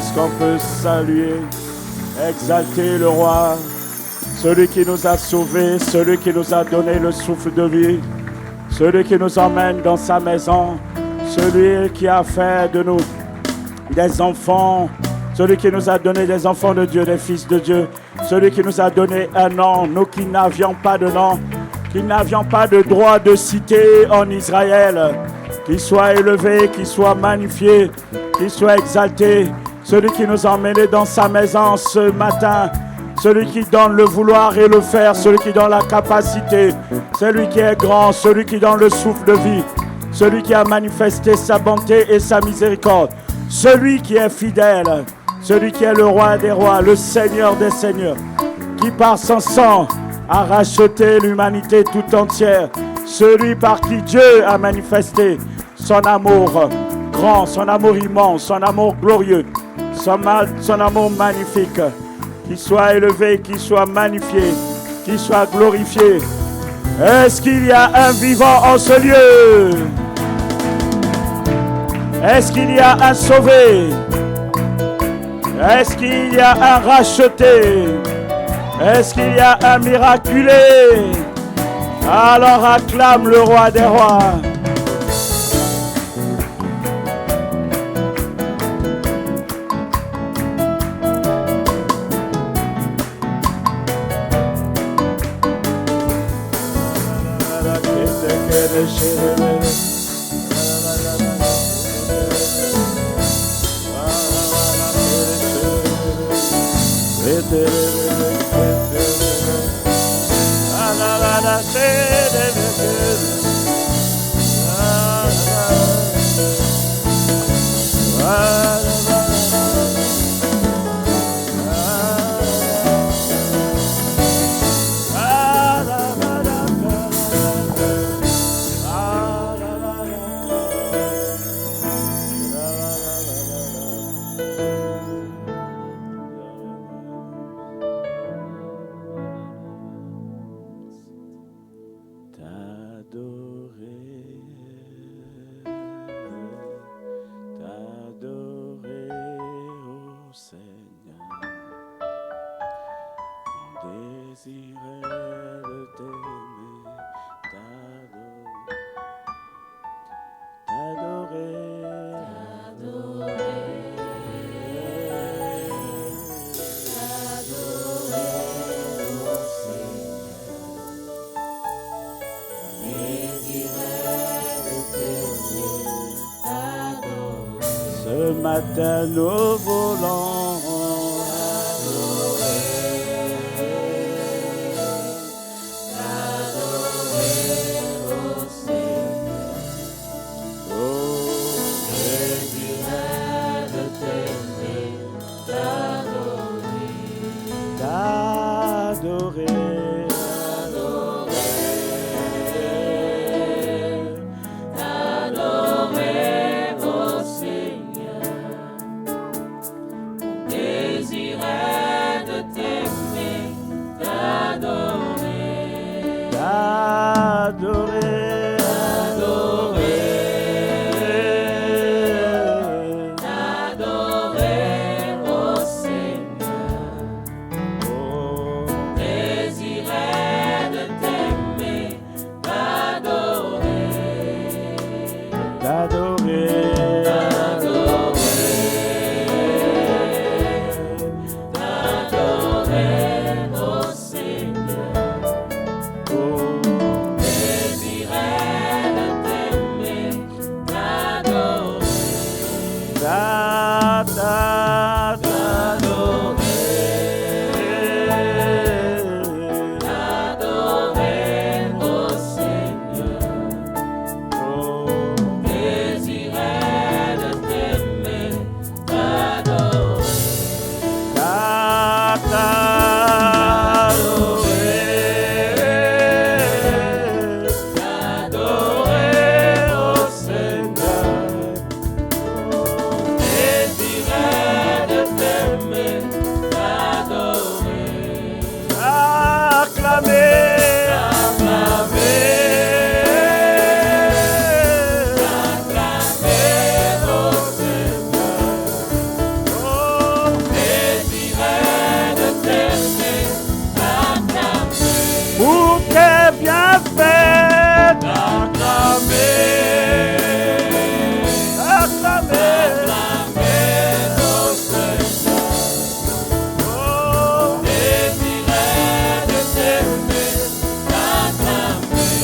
Est-ce qu'on peut saluer, exalter le roi, celui qui nous a sauvés, celui qui nous a donné le souffle de vie, celui qui nous emmène dans sa maison, celui qui a fait de nous des enfants, celui qui nous a donné des enfants de Dieu, des fils de Dieu, celui qui nous a donné un nom, nous qui n'avions pas de nom, qui n'avions pas de droit de cité en Israël, qu'il soit élevé, qu'il soit magnifié, qu'il soit exalté, celui qui nous a emmenés dans sa maison ce matin, celui qui donne le vouloir et le faire, celui qui donne la capacité, celui qui est grand, celui qui donne le souffle de vie, celui qui a manifesté sa bonté et sa miséricorde, celui qui est fidèle, celui qui est le roi des rois, le Seigneur des seigneurs, qui par son sang a racheté l'humanité tout entière, celui par qui Dieu a manifesté son amour grand, son amour immense, son amour glorieux, son amour magnifique, qu'il soit élevé, qu'il soit magnifié, qu'il soit glorifié. Est-ce qu'il y a un vivant en ce lieu? Est-ce qu'il y a un sauvé? Est-ce qu'il y a un racheté? Est-ce qu'il y a un miraculé? Alors acclame le roi des rois. Ce matin nous voulons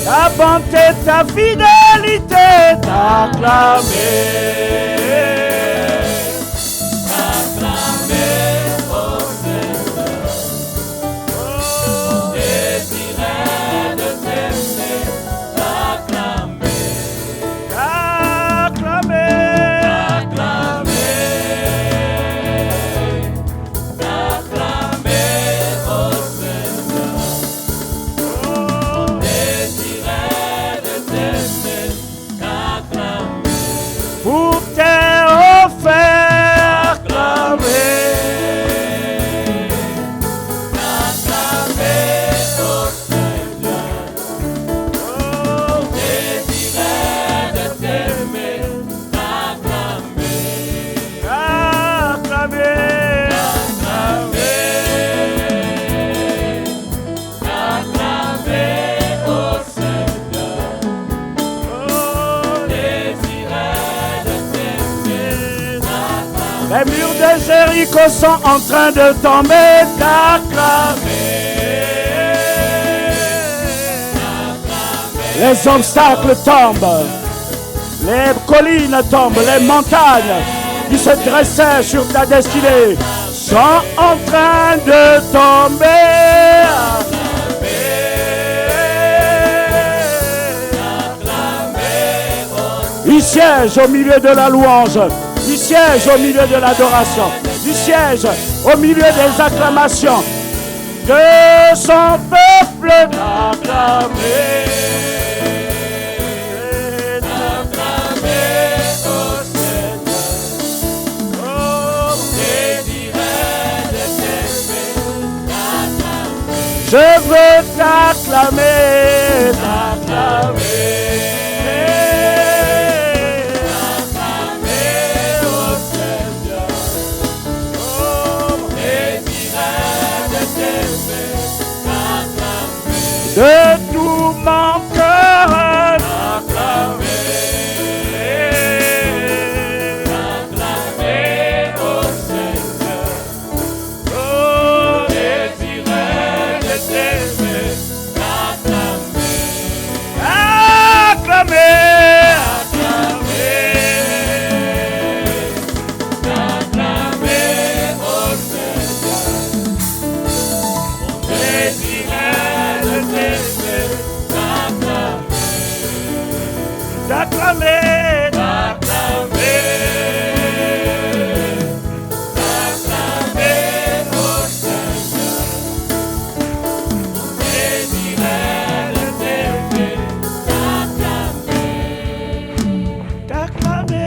Ta bonté, ta fidélité, t'acclamer. Les murs de Jéricho sont en train de tomber, d'acclamer. Les obstacles tombent, les collines tombent, les montagnes qui se dressaient sur ta destinée sont en train de tomber. Il siège au milieu de la louange. Il siège au milieu de l'adoration. Il siège au milieu des acclamations de son peuple d'acclamer. D'acclamer au Seigneur. Oh, désirait de t'aimer. Je veux t'acclamer, t'acclamer. De tout mon cœur, acclamer au Seigneur. Oh, désirait de t'aimer, acclamer, acclamer au Seigneur. Désirait de t'aimer, d'acclamer, d'acclamer, d'acclamer au Seigneur. Désirait de t'aimer, d'acclamer, d'acclamer,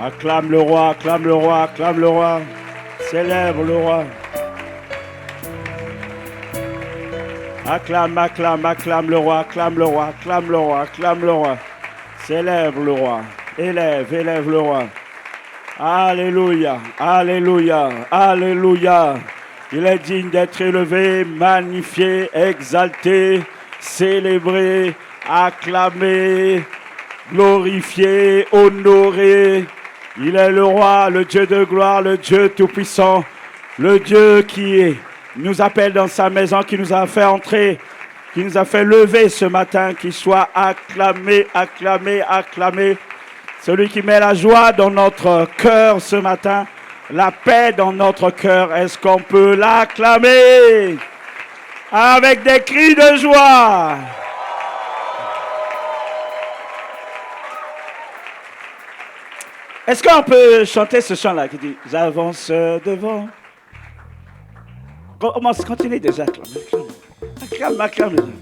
acclame le roi, acclame le roi, acclame le roi. Célèbre le roi. Acclame, acclame, acclame le roi, acclame le roi, acclame le roi, acclame le roi. Célèbre le roi. Élève, élève le roi. Alléluia, alléluia, alléluia. Il est digne d'être élevé, magnifié, exalté, célébré, acclamé, glorifié, honoré. Il est le roi, le Dieu de gloire, le Dieu tout-puissant, le Dieu qui nous appelle dans sa maison, qui nous a fait entrer, qui nous a fait lever ce matin, qu'il soit acclamé, acclamé, acclamé. Celui qui met la joie dans notre cœur ce matin, la paix dans notre cœur. Est-ce qu'on peut l'acclamer avec des cris de joie? Est-ce qu'on peut chanter ce chant-là qui dit « J'avance devant ». Continue déjà, acclame, acclame, acclame.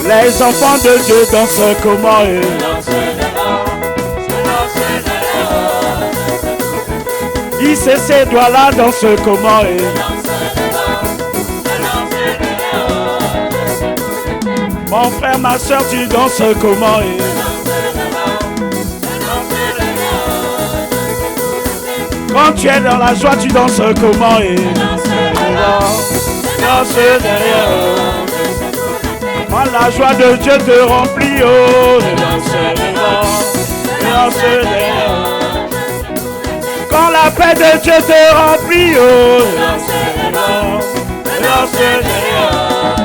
Les enfants de Dieu dansent comment eux? ICC doit là danser comment eux? Mon frère, ma soeur, tu danses comment eux? Quand tu es dans la joie, tu danses comment eux? Danse derrière eux. Quand la joie de Dieu te remplit, oh, danse devant, danse derrière. Quand la paix de Dieu te remplit, oh, danse devant, danse derrière.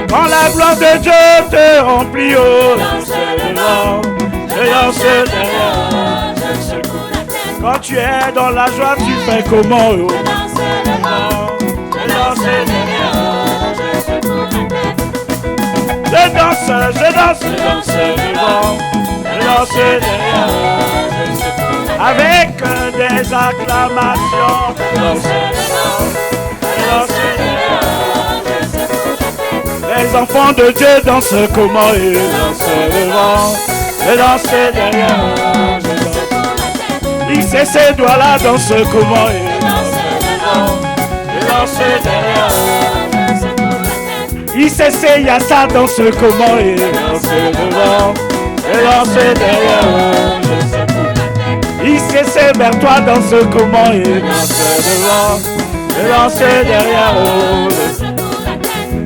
Quand la gloire de Dieu te remplit, oh, danse devant, danse derrière. Quand tu es dans la joie, tu fais comment, oh, danse derrière. Je danse devant, je danse derrière. Avec des acclamations, je danse derrière. Les enfants de Dieu dansent comment ils dansent devant, je danse derrière. ICC doit la danse comment ils dansent devant, je danse derrière. ICC, y'a ça danse comment et danse devant, et danse derrière. ICC, vers toi danse comment et danse devant, et danse derrière.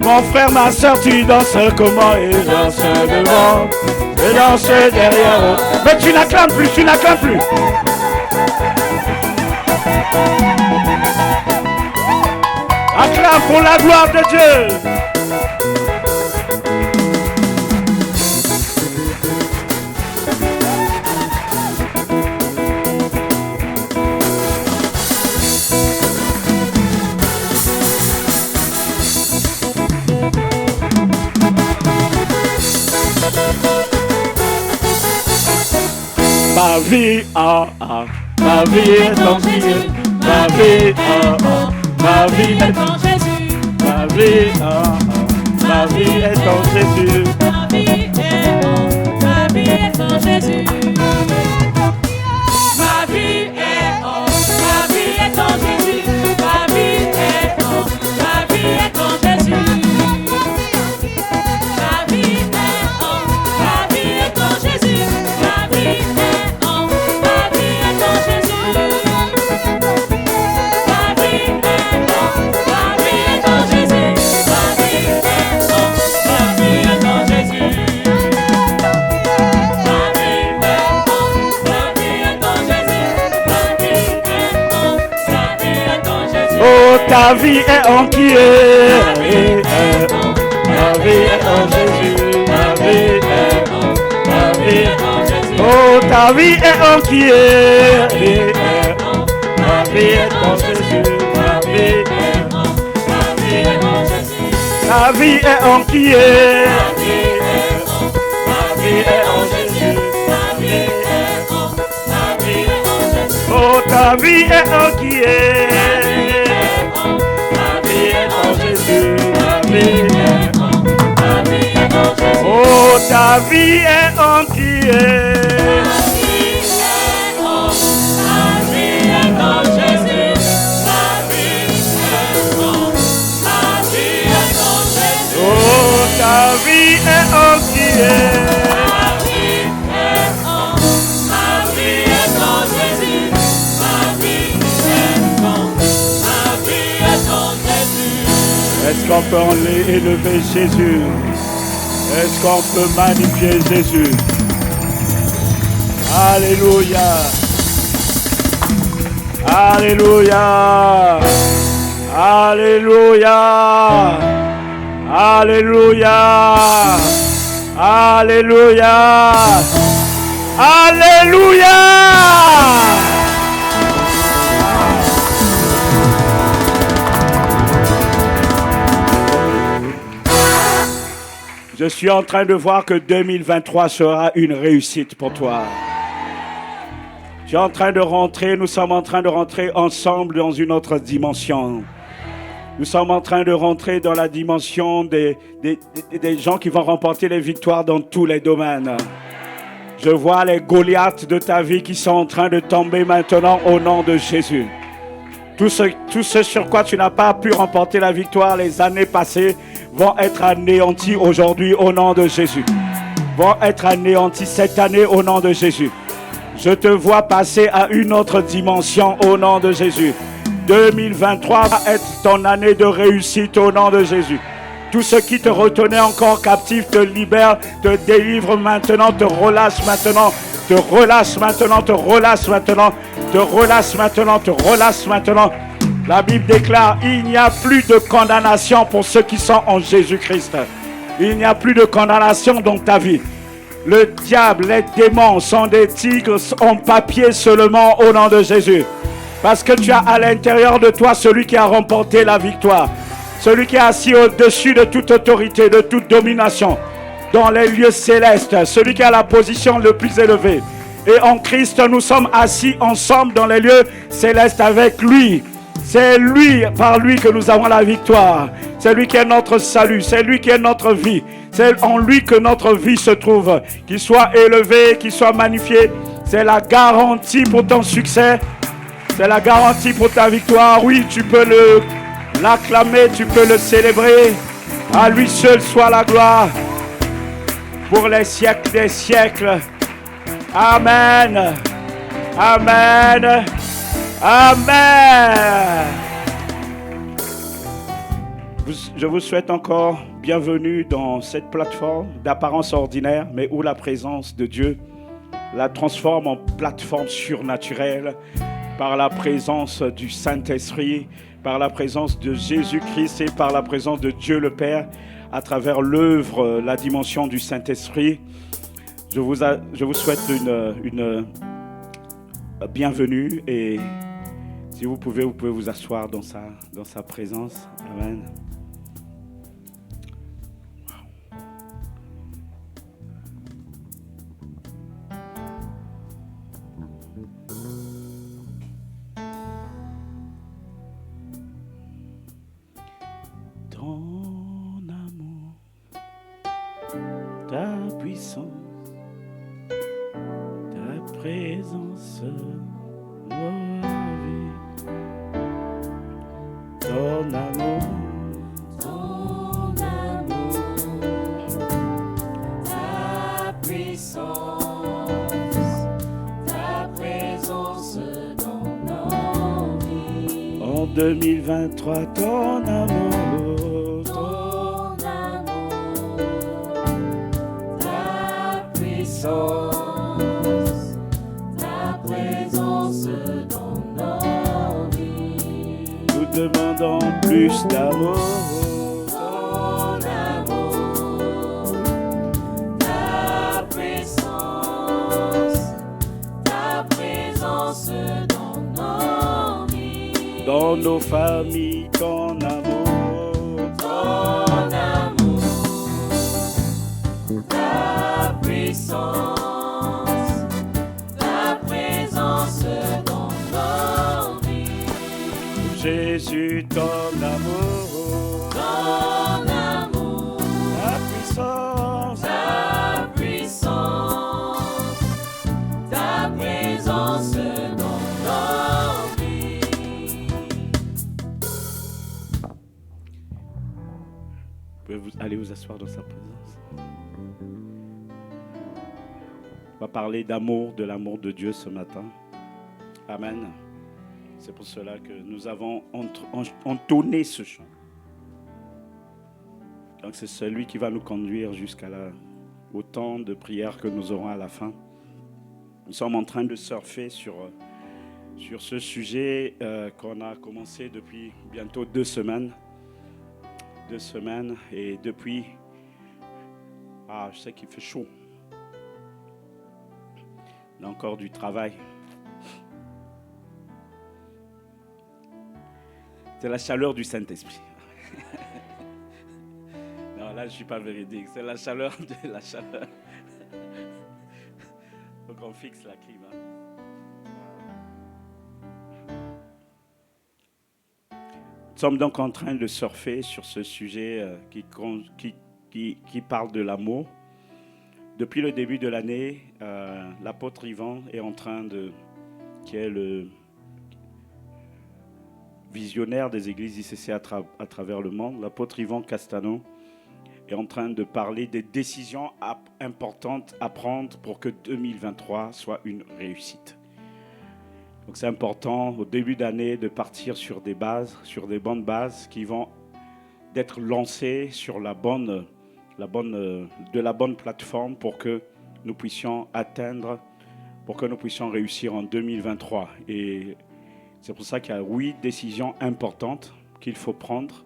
Mon frère, ma soeur, tu danses comment et danse devant, et danse derrière. Mais tu n'acclames plus, tu n'acclames plus. Acclame pour la gloire de Dieu. Ma vie, ma vie est en Jésus. Ma vie, ma vie est en Jésus. Ma vie, ma vie est en Jésus. Ma vie est en Jésus. Ma vie est en Jésus. Ma vie est en Jésus. Ma vie est en Jésus. Ma vie est en Jésus. Ma vie est en Jésus. Ma vie est en Jésus. Oh, ta vie est en qui est. Ma vie est en Jésus. Ma vie est en Jésus. Oh, ta vie est en qui est. Ma vie est en Jésus. Ma vie est en Jésus. Ta vie est en qui est. Ma vie est en Jésus. Oh, ta vie est en qui est. Ma vie est en Jésus. Ma vie est en Jésus. Oh, ta vie est en qui est. Oh, ta vie est en qui est. Est-ce qu'on peut élever Jésus? Est-ce qu'on peut magnifier Jésus? Alléluia! Alléluia! Alléluia! Alléluia! Alléluia! Alléluia! Je suis en train de voir que 2023 sera une réussite pour toi. Tu es en train de rentrer, nous sommes en train de rentrer ensemble dans une autre dimension. Nous sommes en train de rentrer dans la dimension des gens qui vont remporter les victoires dans tous les domaines. Je vois les Goliaths de ta vie qui sont en train de tomber maintenant au nom de Jésus. Tout ce sur quoi tu n'as pas pu remporter la victoire les années passées vont être anéantis aujourd'hui au nom de Jésus. Vont être anéantis cette année au nom de Jésus. Je te vois passer à une autre dimension au nom de Jésus. 2023 va être ton année de réussite au nom de Jésus. Tout ce qui te retenait encore captif te libère, te délivre maintenant, te relâche maintenant, te relâche maintenant, te relâche maintenant, te relâche maintenant, te relâche maintenant. La Bible déclare, il n'y a plus de condamnation pour ceux qui sont en Jésus-Christ. Il n'y a plus de condamnation dans ta vie. Le diable, les démons sont des tigres en papier seulement au nom de Jésus. Parce que tu as à l'intérieur de toi celui qui a remporté la victoire. Celui qui est assis au-dessus de toute autorité, de toute domination. Dans les lieux célestes. Celui qui a la position le plus élevée. Et en Christ, nous sommes assis ensemble dans les lieux célestes avec lui. C'est lui, par lui que nous avons la victoire. C'est lui qui est notre salut. C'est lui qui est notre vie. C'est en lui que notre vie se trouve. Qu'il soit élevé, qu'il soit magnifié. C'est la garantie pour ton succès. C'est la garantie pour ta victoire. Oui, tu peux l'acclamer, tu peux le célébrer. À lui seul soit la gloire. Pour les siècles des siècles. Amen. Amen. Amen. Je vous souhaite encore bienvenue dans cette plateforme d'apparence ordinaire, mais où la présence de Dieu la transforme en plateforme surnaturelle par la présence du Saint-Esprit, par la présence de Jésus-Christ et par la présence de Dieu le Père à travers l'œuvre, la dimension du Saint-Esprit. Je vous souhaite une bienvenue et si vous pouvez vous asseoir dans sa présence. Amen. Ton amour, ta puissance, ta présence, ma vie. Ton amour, ta puissance, ta présence dans nos vies. En 2023, ton amour. Ta présence dans nos vies. Nous demandons plus d'amour. Ton amour, ta puissance, ta présence dans nos vies. Dans nos familles, ton amour. Ton amour, ta puissance, ta présence dans nos vies. Jésus, ton amour. Ton amour, Ta puissance. ta puissance, ta présence dans nos vies. Vous pouvez aller vous asseoir dans sa présence. On va parler d'amour, de l'amour de Dieu ce matin. Amen. C'est pour cela que nous avons entonné ce chant. Donc c'est celui qui va nous conduire au temps de prière que nous aurons à la fin. Nous sommes en train de surfer sur ce sujet qu'on a commencé depuis bientôt 2 semaines. 2 semaines et depuis... je sais qu'il fait chaud. Il y a encore du travail. C'est la chaleur du Saint-Esprit. Non, là, je ne suis pas véridique. C'est la chaleur de la chaleur. Il faut qu'on fixe la clim. sommes donc en train de surfer sur ce sujet qui parle de l'amour. Depuis le début de l'année, l'apôtre Yvan est en train qui est le visionnaire des églises ICC à travers le monde, l'apôtre Yvan Castano, est en train de parler des décisions importantes à prendre pour que 2023 soit une réussite. Donc c'est important au début d'année de partir sur des bases, sur des bonnes bases qui vont d'être lancées sur de la bonne plateforme pour que nous puissions réussir en 2023. Et c'est pour ça qu'il y a 8 décisions importantes qu'il faut prendre.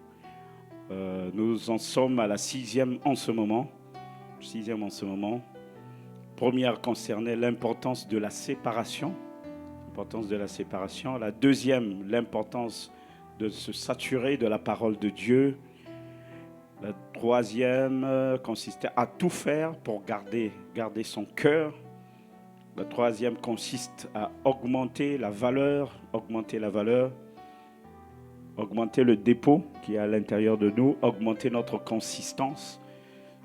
Nous en sommes à la 6e en ce moment. Première concernait l'importance de la séparation. La deuxième, l'importance de se saturer de la parole de Dieu. La troisième consistait à tout faire pour garder son cœur. La troisième consiste à augmenter la valeur, augmenter le dépôt qui est à l'intérieur de nous, augmenter notre consistance,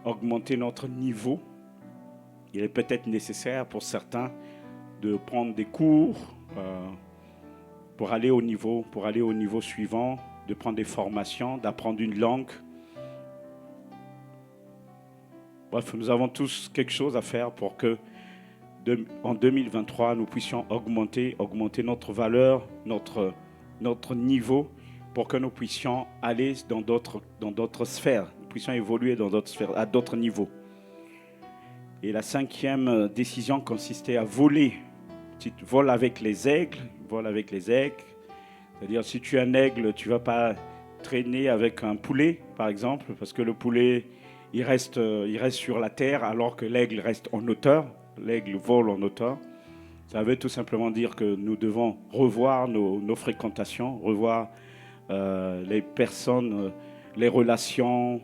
augmenter notre niveau. Il est peut-être nécessaire pour certains de prendre des cours pour aller au niveau suivant, de prendre des formations, d'apprendre une langue. Bref, nous avons tous quelque chose à faire pour que en 2023, nous puissions augmenter notre valeur, notre niveau, pour que nous puissions aller dans d'autres sphères, nous puissions évoluer dans d'autres sphères, à d'autres niveaux. Et la 5e décision consistait à voler. Tu voles avec les aigles. C'est-à-dire, si tu es un aigle, tu ne vas pas traîner avec un poulet, par exemple, parce que le poulet, il reste sur la terre, alors que l'aigle reste en hauteur. L'aigle vole en hauteur. Ça veut tout simplement dire que nous devons revoir nos fréquentations, revoir les personnes, les relations,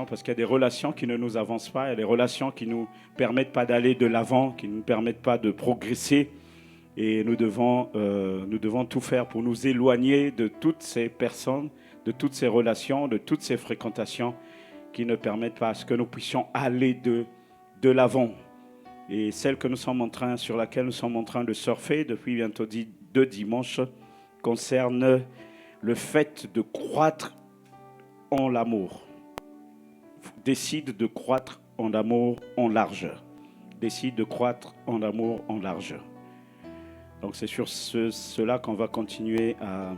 parce qu'il y a des relations qui ne nous avancent pas, il y a des relations qui ne nous permettent pas d'aller de l'avant, qui ne nous permettent pas de progresser. Et nous devons tout faire pour nous éloigner de toutes ces personnes, de toutes ces relations, de toutes ces fréquentations qui ne permettent pas à ce que nous puissions aller de l'avant. Et celle sur laquelle nous sommes en train de surfer depuis bientôt 2 dimanches concerne le fait de croître en l'amour. Décide de croître en amour en largeur. Donc c'est sur cela qu'on va continuer à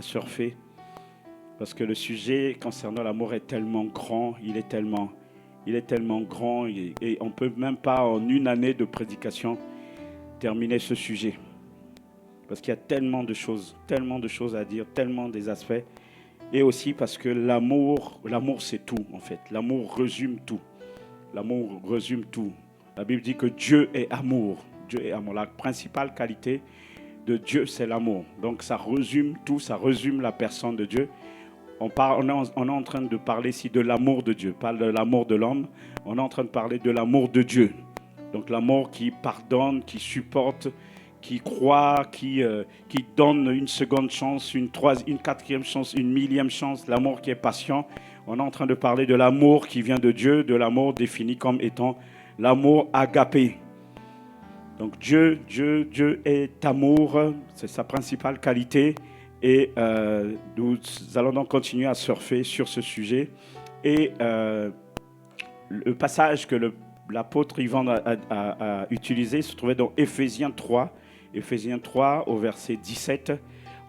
surfer. Parce que le sujet concernant l'amour est tellement grand, il est tellement grand et on ne peut même pas en une année de prédication terminer ce sujet. Parce qu'il y a tellement de choses à dire, tellement des aspects. Et aussi parce que l'amour c'est tout en fait. L'amour résume tout. La Bible dit que Dieu est amour. La principale qualité de Dieu, c'est l'amour. Donc ça résume tout, ça résume la personne de Dieu. On est en train de parler ici de l'amour de Dieu, pas de l'amour de l'homme. On est en train de parler de l'amour de Dieu. Donc l'amour qui pardonne, qui supporte, qui croit, qui donne une seconde chance, une 4e chance, une 1000e chance, l'amour qui est patient. On est en train de parler de l'amour qui vient de Dieu, de l'amour défini comme étant l'amour agapé. Donc Dieu est amour, c'est sa principale qualité. Et nous allons donc continuer à surfer sur ce sujet. Et le passage que l'apôtre Yvan a utilisé se trouvait dans Éphésiens 3 au verset 17.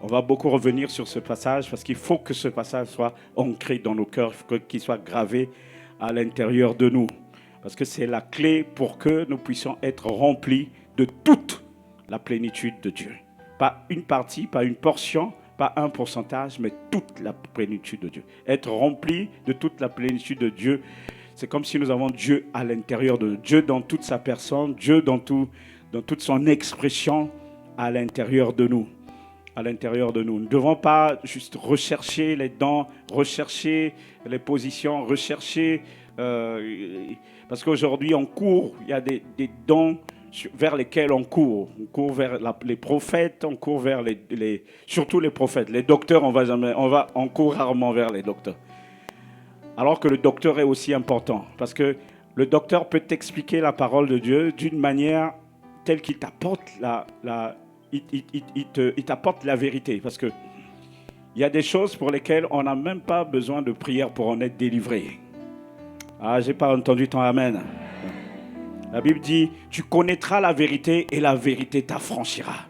On va beaucoup revenir sur ce passage parce qu'il faut que ce passage soit ancré dans nos cœurs, qu'il soit gravé à l'intérieur de nous. Parce que c'est la clé pour que nous puissions être remplis de toute la plénitude de Dieu. Pas une partie, pas une portion, pas un pourcentage, mais toute la plénitude de Dieu. Être rempli de toute la plénitude de Dieu, c'est comme si nous avons Dieu à l'intérieur de nous. Dieu dans toute sa personne, Dieu dans toute son expression à l'intérieur de nous. Nous ne devons pas juste rechercher les dons, rechercher les positions, rechercher... parce qu'aujourd'hui, en cours, il y a des dons vers lesquels on court. On court vers les prophètes, on court vers surtout les prophètes. Les docteurs, on court rarement vers les docteurs. Alors que le docteur est aussi important, parce que le docteur peut t'expliquer la parole de Dieu d'une manière telle qu'il t'apporte il t'apporte la vérité. Parce que il y a des choses pour lesquelles on n'a même pas besoin de prière pour en être délivré. Ah, j'ai pas entendu ton amen. La Bible dit, tu connaîtras la vérité et la vérité t'affranchira.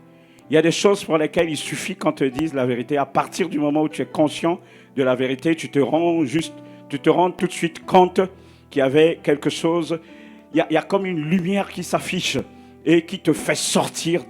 Il y a des choses pour lesquelles il suffit qu'on te dise la vérité. À partir du moment où tu es conscient de la vérité, tu te rends tout de suite compte qu'il y avait quelque chose. Il y a comme une lumière qui s'affiche et qui te fait sortir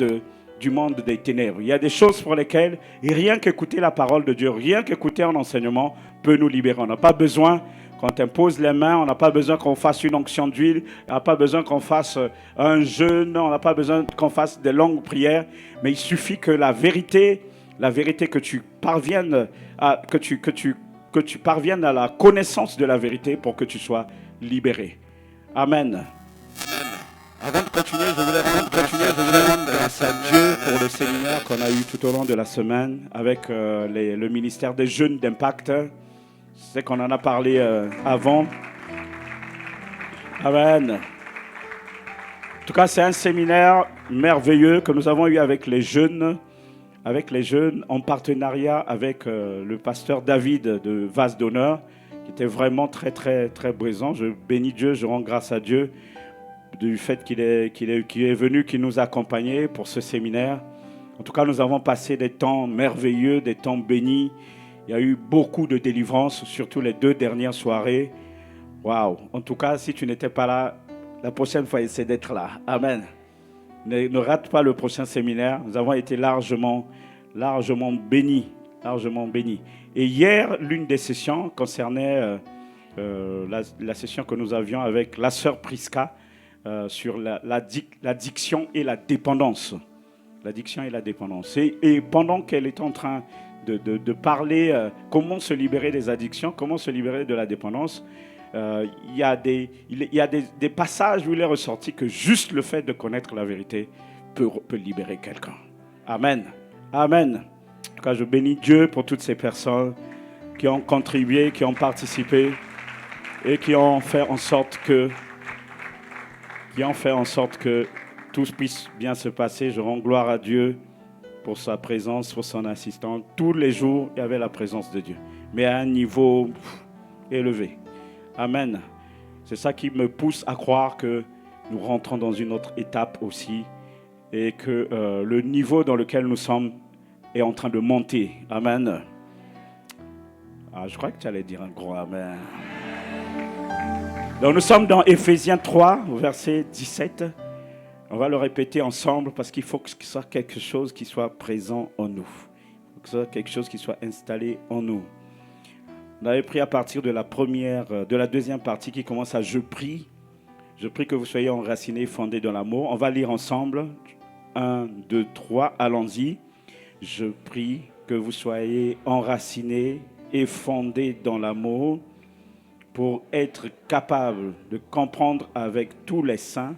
du monde des ténèbres. Il y a des choses pour lesquelles rien qu'écouter la parole de Dieu, rien qu'écouter un enseignement peut nous libérer. On n'a pas besoin qu'on t'impose les mains, on n'a pas besoin qu'on fasse une onction d'huile, on n'a pas besoin qu'on fasse un jeûne, on n'a pas besoin qu'on fasse des longues prières, mais il suffit que la vérité que tu parviennes à la connaissance de la vérité pour que tu sois libéré. Amen. Avant de continuer, je voulais rendre grâce à Dieu pour le séminaire qu'on a eu tout au long de la semaine avec le ministère des Jeunes d'Impact. Je sais qu'on en a parlé avant. Amen. En tout cas, c'est un séminaire merveilleux que nous avons eu avec les jeunes en partenariat avec le pasteur David de Vase d'Honneur, qui était vraiment très, très, très présent. Je bénis Dieu, je rends grâce à Dieu du fait qu'il est venu, qu'il nous a accompagnés pour ce séminaire. En tout cas, nous avons passé des temps merveilleux, des temps bénis. Il y a eu beaucoup de délivrance, surtout les 2 dernières soirées. Waouh! En tout cas, si tu n'étais pas là, la prochaine fois, essaie d'être là. Amen. Ne rate pas le prochain séminaire. Nous avons été largement bénis. Et hier, l'une des sessions concernait la session que nous avions avec la sœur Prisca sur l'addiction et la dépendance. L'addiction et la dépendance. Et pendant qu'elle est en train de parler comment se libérer des addictions, comment se libérer de la dépendance, il y a des passages où il est ressorti que juste le fait de connaître la vérité peut libérer quelqu'un. Amen. Amen. En tout cas, je bénis Dieu pour toutes ces personnes qui ont contribué, qui ont participé et qui ont fait en sorte que tout puisse bien se passer. Je rends gloire à Dieu pour sa présence, pour son assistance. Tous les jours, il y avait la présence de Dieu, mais à un niveau élevé. Amen. C'est ça qui me pousse à croire que nous rentrons dans une autre étape aussi et que le niveau dans lequel nous sommes est en train de monter. Amen. Ah, je crois que tu allais dire un gros amen. Donc nous sommes dans Éphésiens 3, verset 17. On va le répéter ensemble parce qu'il faut que ce soit quelque chose qui soit présent en nous. Il faut que ce soit quelque chose qui soit installé en nous. On avait pris à partir de la deuxième partie qui commence à « Je prie ». Je prie que vous soyez enracinés, fondés dans l'amour. On va lire ensemble. 1, 2, 3, allons-y. Je prie que vous soyez enracinés et fondés dans l'amour pour être capables de comprendre avec tous les saints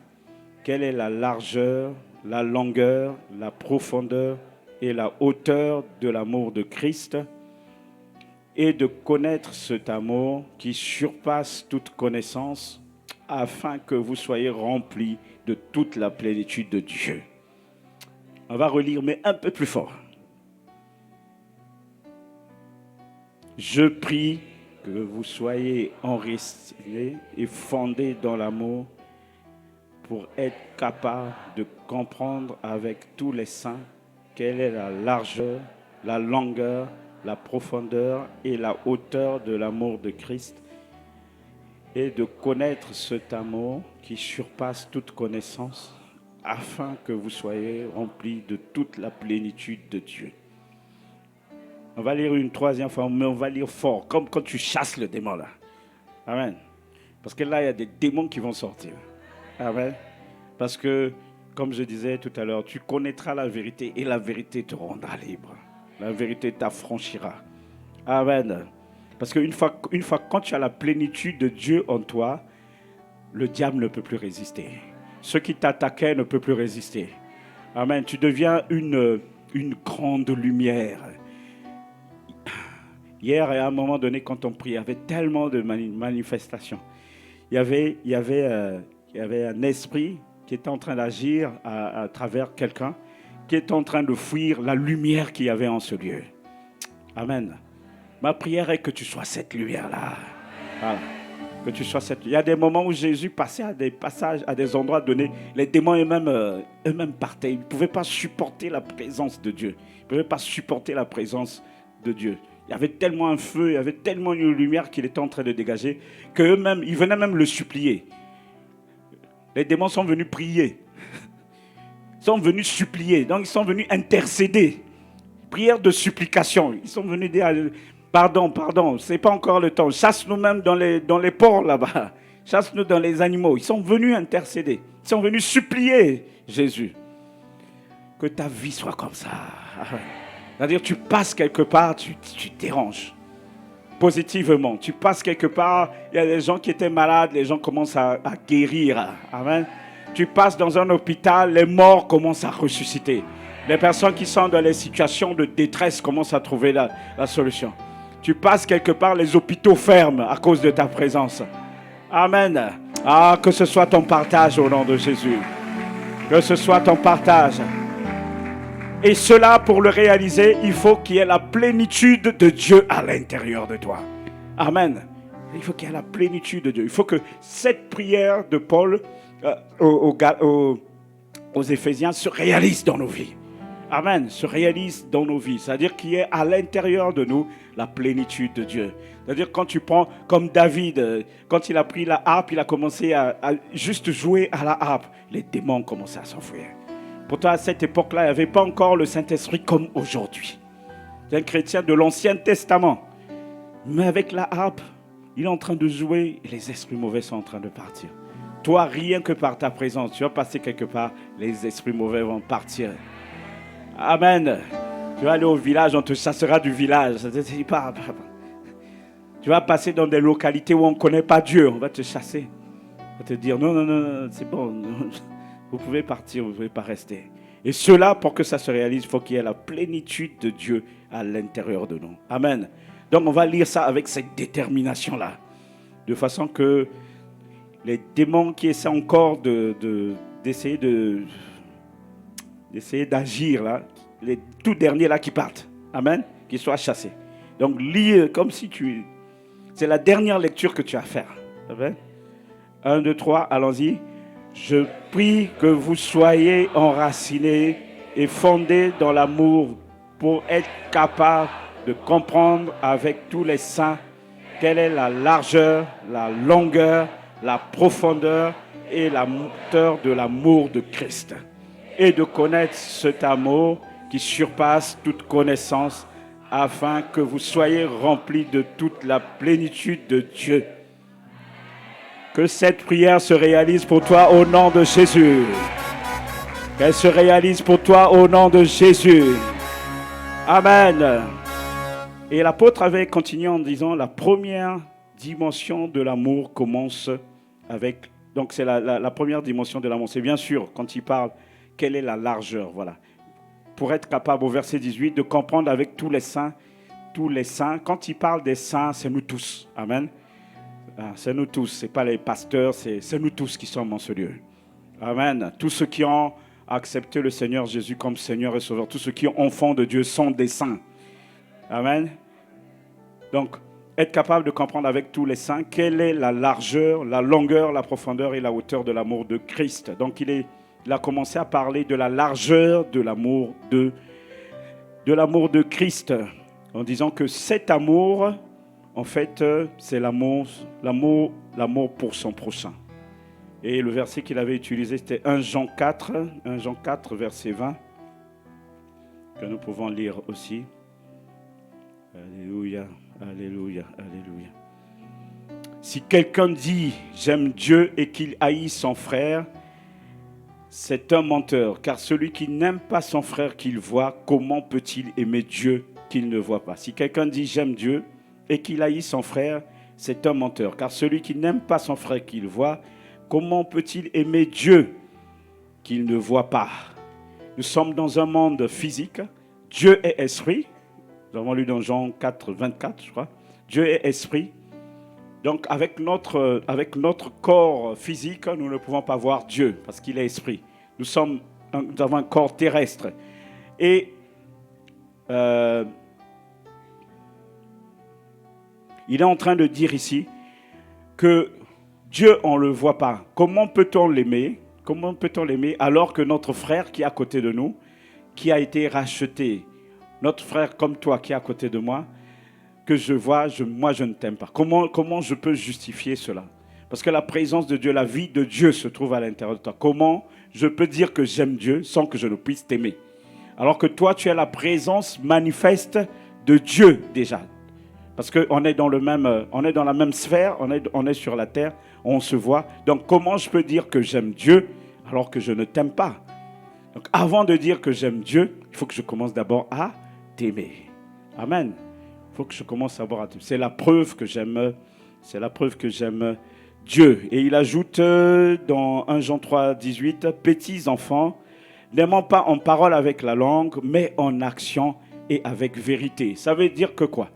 quelle est la largeur, la longueur, la profondeur et la hauteur de l'amour de Christ, et de connaître cet amour qui surpasse toute connaissance, afin que vous soyez remplis de toute la plénitude de Dieu. On va relire, mais un peu plus fort. Je prie que vous soyez enracinés et fondés dans l'amour pour être capable de comprendre avec tous les saints quelle est la largeur, la longueur, la profondeur et la hauteur de l'amour de Christ, et de connaître cet amour qui surpasse toute connaissance, afin que vous soyez remplis de toute la plénitude de Dieu. On va lire une troisième fois, mais on va lire fort, comme quand tu chasses le démon là. Amen. Parce que là, il y a des démons qui vont sortir. Amen. Parce que, comme je disais tout à l'heure, tu connaîtras la vérité et la vérité te rendra libre. La vérité t'affranchira. Amen. Parce qu'une fois, quand tu as la plénitude de Dieu en toi, le diable ne peut plus résister. Ceux qui t'attaquaient ne peuvent plus résister. Amen. Tu deviens une grande lumière. Hier, à un moment donné, quand on priait, il y avait tellement de manifestations. Il y avait un esprit qui était en train d'agir à travers quelqu'un, qui est en train de fuir la lumière qu'il y avait en ce lieu. Amen. Ma prière est que tu sois cette lumière-là. Voilà. Que tu sois cette... Il y a des moments où Jésus passait à des passages, à des endroits donnés. Les démons eux-mêmes partaient. Ils ne pouvaient pas supporter la présence de Dieu. Ils ne pouvaient pas supporter la présence de Dieu. Il y avait tellement un feu, il y avait tellement une lumière qu'il était en train de dégager qu'eux-mêmes, ils venaient même le supplier. Les démons sont venus prier. Ils sont venus supplier. Donc ils sont venus intercéder. Prière de supplication. Ils sont venus dire... Pardon, ce n'est pas encore le temps. Chasse-nous même dans les porcs là-bas. Chasse-nous dans les animaux. Ils sont venus intercéder. Ils sont venus supplier Jésus. Que ta vie soit comme ça. C'est-à-dire tu passes quelque part, tu déranges. Positivement. Tu passes quelque part, il y a des gens qui étaient malades, les gens commencent à guérir. Amen. Tu passes dans un hôpital, les morts commencent à ressusciter. Les personnes qui sont dans les situations de détresse commencent à trouver la solution. Tu passes quelque part, les hôpitaux ferment à cause de ta présence. Amen. Ah, que ce soit ton partage au nom de Jésus. Que ce soit ton partage. Et cela, pour le réaliser, il faut qu'il y ait la plénitude de Dieu à l'intérieur de toi. Amen. Il faut qu'il y ait la plénitude de Dieu. Il faut que cette prière de Paul aux Éphésiens se réalise dans nos vies. Amen, se réalise dans nos vies. C'est-à-dire qu'il y ait à l'intérieur de nous la plénitude de Dieu. C'est-à-dire quand tu prends, comme David, quand il a pris la harpe, il a commencé à juste jouer à la harpe. Les démons commençaient à s'enfuir. Pourtant, à cette époque-là, il n'y avait pas encore le Saint-Esprit comme aujourd'hui. C'est un chrétien de l'Ancien Testament. Mais avec la harpe, il est en train de jouer et les esprits mauvais sont en train de partir. Toi, rien que par ta présence, tu vas passer quelque part, les esprits mauvais vont partir. Amen. Tu vas aller au village, on te chassera du village. Tu vas passer dans des localités où on ne connaît pas Dieu, on va te chasser. On va te dire non, c'est bon. Vous pouvez partir, vous ne pouvez pas rester. Et cela, pour que ça se réalise, il faut qu'il y ait la plénitude de Dieu à l'intérieur de nous. Amen. Donc on va lire ça avec cette détermination-là. De façon que les démons qui essaient encore d'essayer d'agir, là, les tout derniers là qui partent. Amen. Qu'ils soient chassés. Donc lis comme si c'est la dernière lecture que tu as à faire. Amen. 1, 2, 3, allons-y. Je prie que vous soyez enracinés et fondés dans l'amour pour être capables de comprendre avec tous les saints quelle est la largeur, la longueur, la profondeur et la hauteur de l'amour de Christ. Et de connaître cet amour qui surpasse toute connaissance afin que vous soyez remplis de toute la plénitude de Dieu. Que cette prière se réalise pour toi au nom de Jésus. Qu'elle se réalise pour toi au nom de Jésus. Amen. Et l'apôtre avait continué en disant la première dimension de l'amour commence avec... Donc c'est la première dimension de l'amour. C'est bien sûr quand il parle, quelle est la largeur, voilà. Pour être capable au verset 18 de comprendre avec tous les saints. Quand il parle des saints, c'est nous tous. Amen. C'est nous tous, ce n'est pas les pasteurs, c'est nous tous qui sommes en ce lieu. Amen. Tous ceux qui ont accepté le Seigneur Jésus comme Seigneur et Sauveur, tous ceux qui sont enfants de Dieu sont des saints. Amen. Donc, être capable de comprendre avec tous les saints quelle est la largeur, la longueur, la profondeur et la hauteur de l'amour de Christ. Donc, il a commencé à parler de la largeur de l'amour de Christ, en disant que cet amour... En fait, c'est l'amour pour son prochain. Et le verset qu'il avait utilisé, c'était 1 Jean 4, verset 20, que nous pouvons lire aussi. Alléluia, alléluia, alléluia. Si quelqu'un dit « J'aime Dieu » et qu'il haït son frère, c'est un menteur. Car celui qui n'aime pas son frère qu'il voit, comment peut-il aimer Dieu qu'il ne voit pas? Si quelqu'un dit « J'aime Dieu » et qu'il haït son frère, c'est un menteur. Car celui qui n'aime pas son frère qu'il voit, comment peut-il aimer Dieu qu'il ne voit pas. Nous sommes dans un monde physique. Dieu est esprit. Nous avons lu dans Jean 4, 24, je crois. Dieu est esprit. Donc, avec notre corps physique, nous ne pouvons pas voir Dieu parce qu'il est esprit. Nous avons un corps terrestre. Et il est en train de dire ici que Dieu, on ne le voit pas. Comment peut-on l'aimer? Comment peut-on l'aimer alors que notre frère qui est à côté de nous, qui a été racheté, notre frère comme toi qui est à côté de moi, que je vois, moi je ne t'aime pas. Comment je peux justifier cela? Parce que la présence de Dieu, la vie de Dieu se trouve à l'intérieur de toi. Comment je peux dire que j'aime Dieu sans que je ne puisse t'aimer? Alors que toi, tu es la présence manifeste de Dieu déjà. Parce qu'on est dans la même sphère, on est sur la terre, on se voit. Donc comment je peux dire que j'aime Dieu alors que je ne t'aime pas? Donc avant de dire que j'aime Dieu, il faut que je commence d'abord à t'aimer. Amen. Il faut que je commence d'abord à t'aimer. C'est la preuve que j'aime Dieu. Et il ajoute dans 1 Jean 3, 18, « Petits enfants, n'aimons pas en parole avec la langue, mais en action et avec vérité. » Ça veut dire que quoi?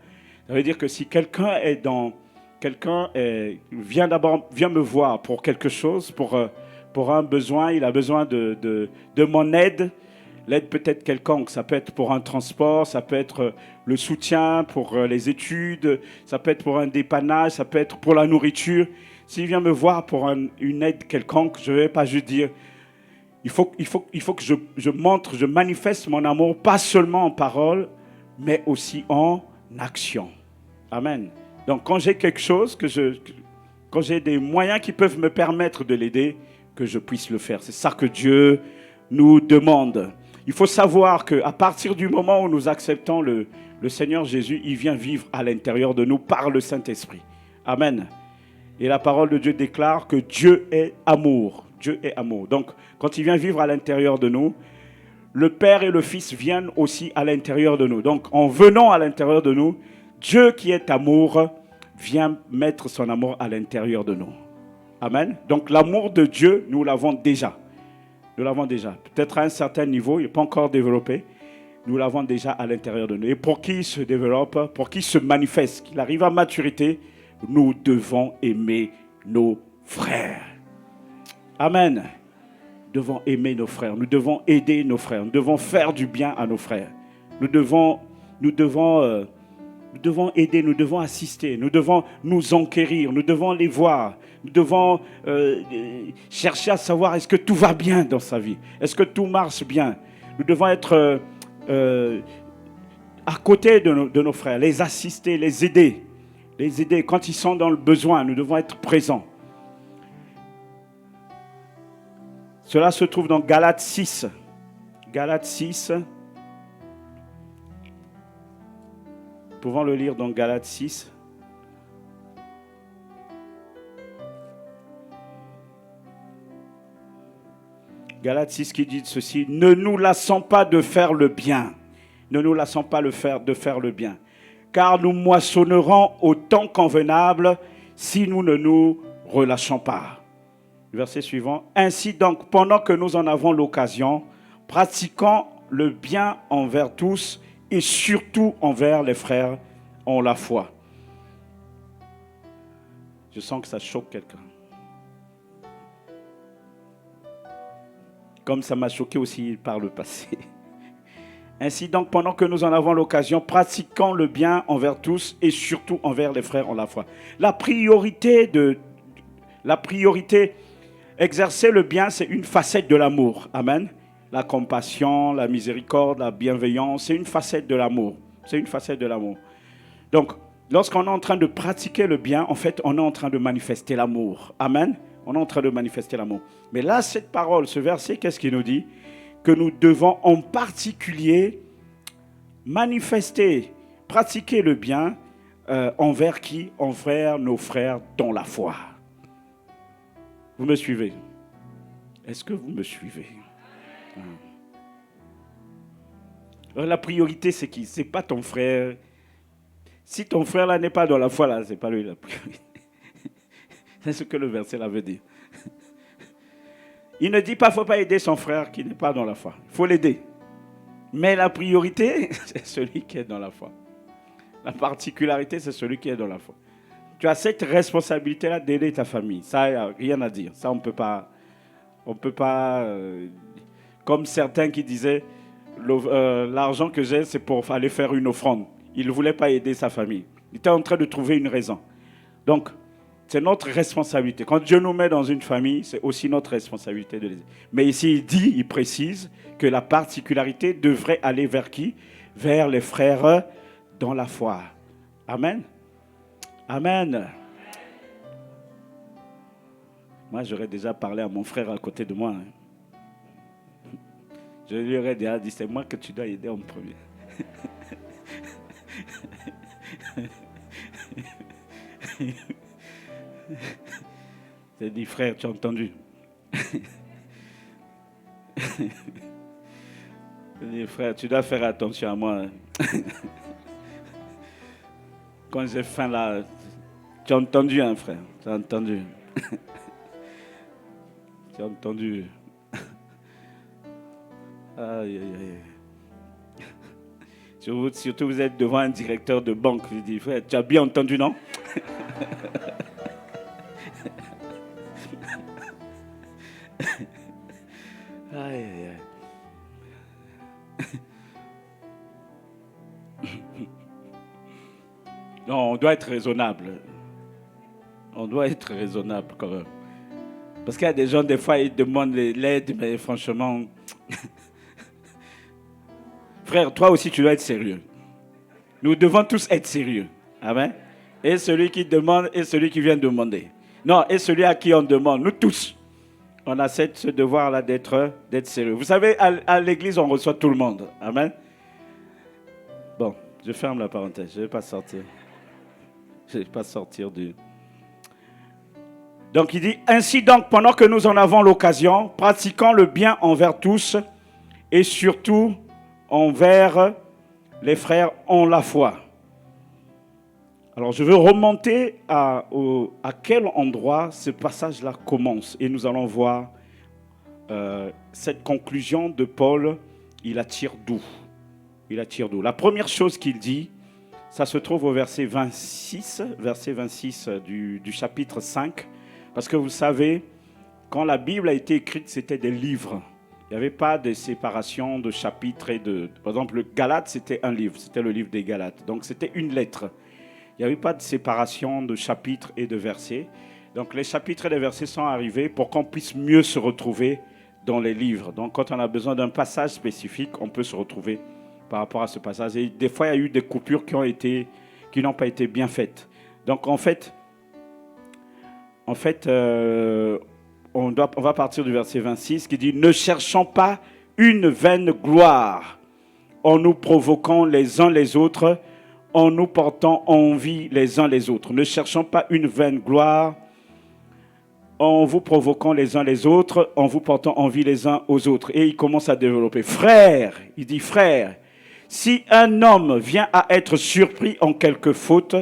Ça veut dire que si quelqu'un vient me voir pour quelque chose, pour un besoin, il a besoin de mon aide. L'aide peut être quelconque, ça peut être pour un transport, ça peut être le soutien pour les études, ça peut être pour un dépannage, ça peut être pour la nourriture. S'il vient me voir pour une aide quelconque, je ne vais pas juste dire, il faut que je manifeste mon amour, pas seulement en parole, mais aussi en action. Amen. Donc quand j'ai quelque chose, quand j'ai des moyens qui peuvent me permettre de l'aider, que je puisse le faire. C'est ça que Dieu nous demande. Il faut savoir qu'à partir du moment où nous acceptons le Seigneur Jésus, il vient vivre à l'intérieur de nous par le Saint-Esprit. Amen. Et la parole de Dieu déclare que Dieu est amour. Dieu est amour. Donc, quand il vient vivre à l'intérieur de nous, le Père et le Fils viennent aussi à l'intérieur de nous. Donc, en venant à l'intérieur de nous, Dieu qui est amour vient mettre son amour à l'intérieur de nous. Amen. Donc, l'amour de Dieu, nous l'avons déjà. Nous l'avons déjà. Peut-être à un certain niveau, il n'est pas encore développé. Nous l'avons déjà à l'intérieur de nous. Et pour qu'il se développe, pour qu'il se manifeste, qu'il arrive à maturité, nous devons aimer nos frères. Amen. Nous devons aimer nos frères. Nous devons aider nos frères. Nous devons faire du bien à nos frères. Nous devons aider, nous devons assister, nous devons nous enquérir, nous devons les voir, nous devons chercher à savoir est-ce que tout va bien dans sa vie, est-ce que tout marche bien. Nous devons être à côté de nos frères, les assister, les aider quand ils sont dans le besoin. Nous devons être présents. Cela se trouve dans Galates 6. Galates 6. Nous pouvons le lire dans Galates 6. Galates 6 qui dit ceci: ne nous lassons pas de faire le bien. Ne nous lassons pas de faire le bien. Car nous moissonnerons au temps convenable si nous ne nous relâchons pas. Verset suivant. Ainsi donc, pendant que nous en avons l'occasion, pratiquons le bien envers tous et surtout envers les frères en la foi. Je sens que ça choque quelqu'un. Comme ça m'a choqué aussi par le passé. Ainsi donc, pendant que nous en avons l'occasion, pratiquons le bien envers tous et surtout envers les frères en la foi. La priorité, exercer le bien, c'est une facette de l'amour. Amen. La compassion, la miséricorde, la bienveillance, c'est une facette de l'amour. C'est une facette de l'amour. Donc, lorsqu'on est en train de pratiquer le bien, en fait, on est en train de manifester l'amour. Amen. On est en train de manifester l'amour. Mais là, cette parole, ce verset, qu'est-ce qu'il nous dit? Que nous devons en particulier manifester, pratiquer le bien envers qui? Envers nos frères dans la foi. Vous me suivez? Est-ce que vous me suivez? Alors, la priorité, c'est qui? C'est pas ton frère. Si ton frère là n'est pas dans la foi, là, c'est pas lui la priorité. C'est ce que le verset là veut dire. Il ne dit pas qu'il ne faut pas aider son frère qui n'est pas dans la foi. Il faut l'aider. Mais la priorité, c'est celui qui est dans la foi. La particularité, c'est celui qui est dans la foi. Tu as cette responsabilité-là d'aider ta famille. Ça, il n'y a rien à dire. Ça, on ne peut pas comme certains qui disaient, l'argent que j'ai, c'est pour aller faire une offrande. Il ne voulait pas aider sa famille. Il était en train de trouver une raison. Donc, c'est notre responsabilité. Quand Dieu nous met dans une famille, c'est aussi notre responsabilité de les aider. Mais ici, il précise que la particularité devrait aller vers qui? Vers les frères dans la foi. Amen. Amen. Moi, j'aurais déjà parlé à mon frère à côté de moi. Je lui aurais déjà dit, c'est moi que tu dois aider en premier. J'ai dit, frère, tu as entendu? J'ai dit, frère, tu dois faire attention à moi. Quand j'ai faim là, tu as entendu, hein, frère? Tu as entendu? Tu as entendu? Aïe, aïe, aïe. Surtout vous êtes devant un directeur de banque. Je dis, frère, tu as bien entendu, non? Aïe, aïe, aïe. Non, on doit être raisonnable. On doit être raisonnable quand même. Parce qu'il y a des gens, des fois, ils demandent l'aide, mais franchement... Frère, toi aussi, tu dois être sérieux. Nous devons tous être sérieux. Amen. Et celui qui demande et celui qui vient demander. Non, et celui à qui on demande. Nous tous, on a ce devoir-là d'être sérieux. Vous savez, à l'église, on reçoit tout le monde. Amen. Bon, je ferme la parenthèse. Je ne vais pas sortir. Je ne vais pas sortir du... Donc, il dit, ainsi donc, pendant que nous en avons l'occasion, pratiquons le bien envers tous et surtout envers les frères en la foi. Alors, je veux remonter à quel endroit ce passage-là commence. Et nous allons voir cette conclusion de Paul, il attire d'où? Il attire d'où? La première chose qu'il dit, ça se trouve au verset 26 du chapitre 5. Parce que vous savez, quand la Bible a été écrite, c'était des livres. Il n'y avait pas de séparation de chapitres et de... Par exemple, le Galate, c'était un livre. C'était le livre des Galates. Donc, c'était une lettre. Il n'y avait pas de séparation de chapitres et de versets. Donc, les chapitres et les versets sont arrivés pour qu'on puisse mieux se retrouver dans les livres. Donc, quand on a besoin d'un passage spécifique, on peut se retrouver par rapport à ce passage. Et des fois, il y a eu des coupures qui n'ont pas été bien faites. Donc, en fait, on va partir du verset 26 qui dit « Ne cherchons pas une vaine gloire en nous provoquant les uns les autres, en nous portant envie les uns les autres. Ne cherchons pas une vaine gloire en vous provoquant les uns les autres, en vous portant envie les uns aux autres. » Et il commence à développer. « Frère, il dit frère, si un homme vient à être surpris en quelque faute,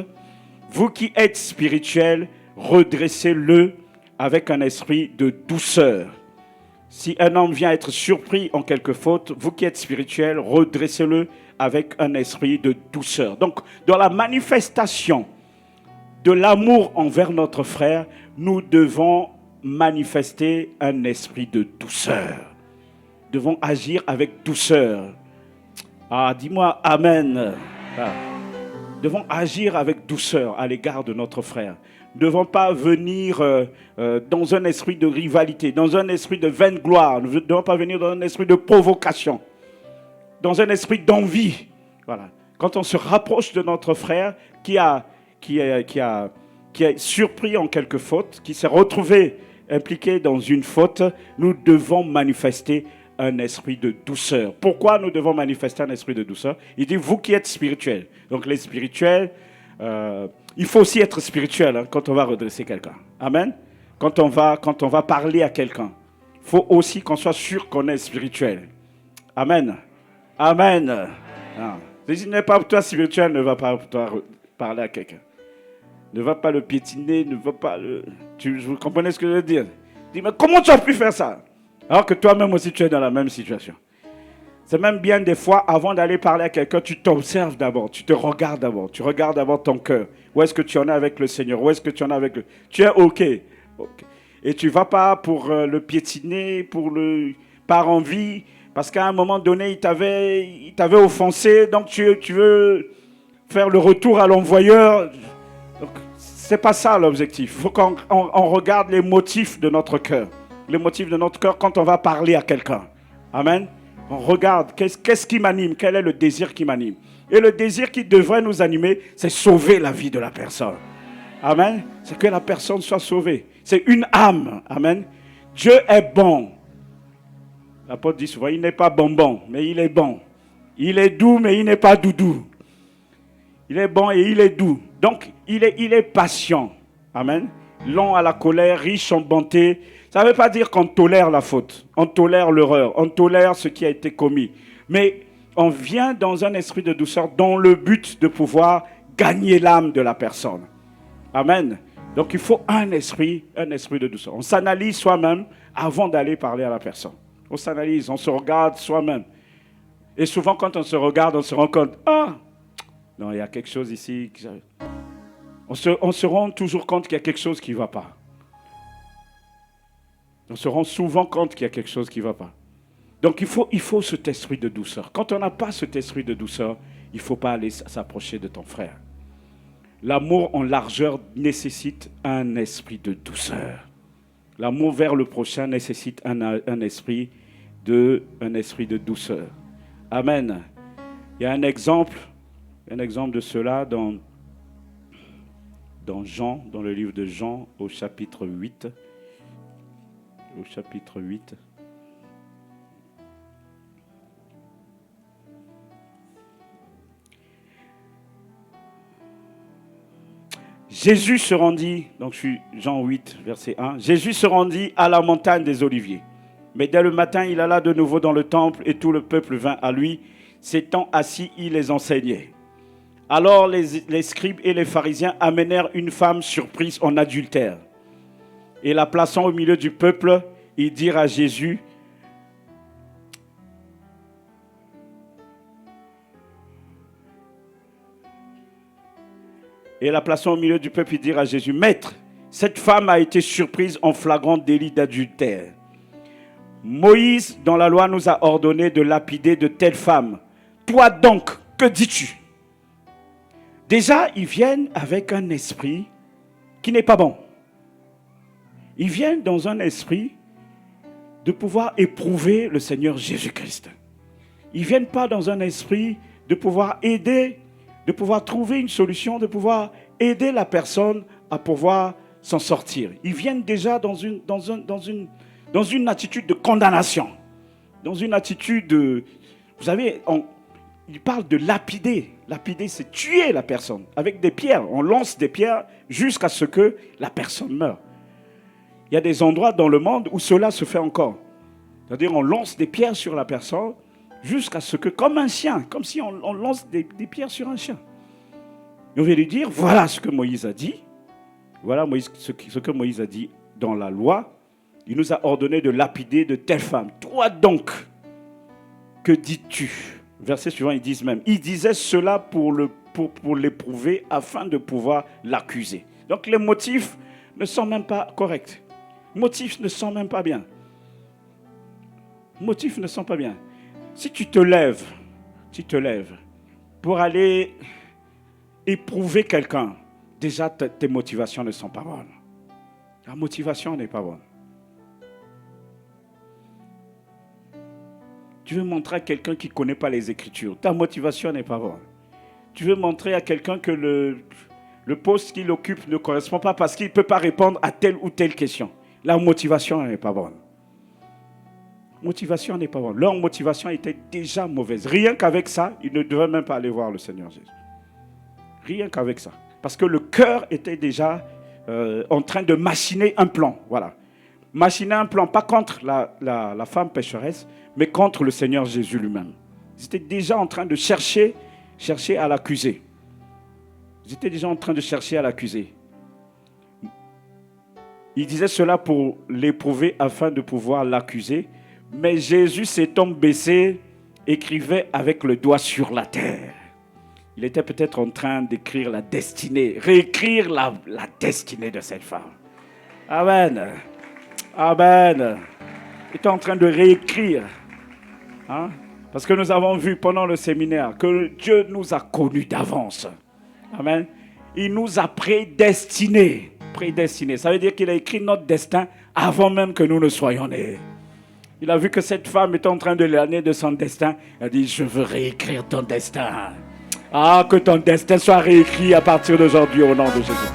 vous qui êtes spirituels, redressez-le avec un esprit de douceur. Si un homme vient être surpris en quelque faute, vous qui êtes spirituels, redressez-le avec un esprit de douceur. » Donc, dans la manifestation de l'amour envers notre frère, nous devons manifester un esprit de douceur. Nous devons agir avec douceur. Ah, dis-moi Amen. Ah. Nous devons agir avec douceur à l'égard de notre frère. Nous ne devons pas venir dans un esprit de rivalité, dans un esprit de vaine gloire. Nous ne devons pas venir dans un esprit de provocation, dans un esprit d'envie. Voilà. Quand on se rapproche de notre frère qui est surpris en quelque faute, qui s'est retrouvé impliqué dans une faute, nous devons manifester un esprit de douceur. Pourquoi nous devons manifester un esprit de douceur? Il dit, vous qui êtes spirituels. Donc les spirituels, il faut aussi être spirituel quand on va redresser quelqu'un. Amen. Quand on va parler à quelqu'un, il faut aussi qu'on soit sûr qu'on est spirituel. Amen. Amen. Si tu n'es pas toi spirituel, ne va pas toi parler à quelqu'un. Ne va pas le piétiner, ne va pas le... Vous comprenez ce que je veux dire? Dis, mais comment tu as pu faire ça? Alors que toi-même aussi, tu es dans la même situation. C'est même bien des fois, avant d'aller parler à quelqu'un, tu t'observes d'abord, tu te regardes d'abord, tu regardes d'abord ton cœur. Où est-ce que tu en es avec le Seigneur? Où est-ce que tu en es avec le... Tu es OK. Ok. Et tu ne vas pas pour le piétiner, par envie, parce qu'à un moment donné, il t'avait offensé, donc tu veux faire le retour à l'envoyeur. Donc, c'est pas ça l'objectif. Il faut qu'on regarde les motifs de notre cœur. Les motifs de notre cœur quand on va parler à quelqu'un. Amen. On regarde qu'est-ce qui m'anime, quel est le désir qui m'anime. Et le désir qui devrait nous animer, c'est sauver la vie de la personne. Amen. C'est que la personne soit sauvée. C'est une âme. Amen. Dieu est bon. L'apôtre dit souvent, il n'est pas bonbon, mais il est bon. Il est doux, mais il n'est pas doudou. Il est bon et il est doux. Donc, il est patient. Amen. Lent à la colère, riche en bonté. Ça ne veut pas dire qu'on tolère la faute. On tolère l'erreur. On tolère ce qui a été commis. Mais on vient dans un esprit de douceur dans le but de pouvoir gagner l'âme de la personne. Amen. Donc, il faut un esprit de douceur. On s'analyse soi-même avant d'aller parler à la personne. On s'analyse, on se regarde soi-même. Et souvent, quand on se regarde, on se rend compte, non, il y a quelque chose ici. On se rend toujours compte qu'il y a quelque chose qui ne va pas. On se rend souvent compte qu'il y a quelque chose qui ne va pas. Donc il faut cet esprit de douceur. Quand on n'a pas cet esprit de douceur, il ne faut pas aller s'approcher de ton frère. L'amour en largeur nécessite un esprit de douceur. L'amour vers le prochain nécessite un esprit de douceur. Amen. Il y a un exemple de cela dans Jean, dans le livre de Jean, au chapitre 8. Au chapitre 8. Jésus se rendit, donc je suis Jean 8, verset 1. Jésus se rendit à la montagne des Oliviers. Mais dès le matin, il alla de nouveau dans le temple et tout le peuple vint à lui. S'étant assis, il les enseignait. Alors les scribes et les pharisiens amenèrent une femme surprise en adultère. Et la plaçant au milieu du peuple, ils dirent à Jésus, Maître, cette femme a été surprise en flagrant délit d'adultère. Moïse, dans la loi, nous a ordonné de lapider de telles femmes. Toi donc, que dis-tu? Déjà, ils viennent avec un esprit qui n'est pas bon. Ils viennent dans un esprit de pouvoir éprouver le Seigneur Jésus-Christ. Ils ne viennent pas dans un esprit de pouvoir aider, de pouvoir trouver une solution, de pouvoir aider la personne à pouvoir s'en sortir. Ils viennent déjà dans une attitude de condamnation, dans une attitude de... Vous savez, il parle de lapider. Lapider, c'est tuer la personne avec des pierres. On lance des pierres jusqu'à ce que la personne meure. Il y a des endroits dans le monde où cela se fait encore. C'est-à-dire on lance des pierres sur la personne jusqu'à ce que, comme un chien, comme si on lance des pierres sur un chien. Et on va lui dire, voilà ce que Moïse a dit. Voilà ce que Moïse a dit dans la loi. Il nous a ordonné de lapider de telles femmes. Toi donc, que dis-tu? Verset suivant, ils disent même, il disait cela pour l'éprouver afin de pouvoir l'accuser. Donc les motifs ne sont même pas corrects. Les motifs ne sont même pas bien. Les motifs ne sont pas bien. Si tu te lèves pour aller éprouver quelqu'un, déjà tes motivations ne sont pas bonnes. La motivation n'est pas bonne. Tu veux montrer à quelqu'un qui ne connaît pas les Écritures, ta motivation n'est pas bonne. Tu veux montrer à quelqu'un que le poste qu'il occupe ne correspond pas parce qu'il ne peut pas répondre à telle ou telle question. La motivation n'est pas bonne. Motivation n'est pas bonne. Leur motivation était déjà mauvaise. Rien qu'avec ça, ils ne devaient même pas aller voir le Seigneur Jésus. Rien qu'avec ça. Parce que le cœur était déjà en train de machiner un plan. Voilà. Machiner un plan, pas contre la femme pécheresse, mais contre le Seigneur Jésus lui-même. Ils étaient déjà en train de chercher à l'accuser. Ils étaient déjà en train de chercher à l'accuser. Il disait cela pour l'éprouver afin de pouvoir l'accuser. Mais Jésus s'étant baissé, écrivait avec le doigt sur la terre. Il était peut-être en train d'écrire la destinée, réécrire la destinée de cette femme. Amen. Amen. Il était en train de réécrire. Hein? Parce que nous avons vu pendant le séminaire que Dieu nous a connus d'avance. Amen. Il nous a prédestinés. Prédestinés. Ça veut dire qu'il a écrit notre destin avant même que nous ne soyons nés. Il a vu que cette femme était en train de l'année de son destin. Il a dit, je veux réécrire ton destin. Ah, que ton destin soit réécrit à partir d'aujourd'hui au nom de Jésus.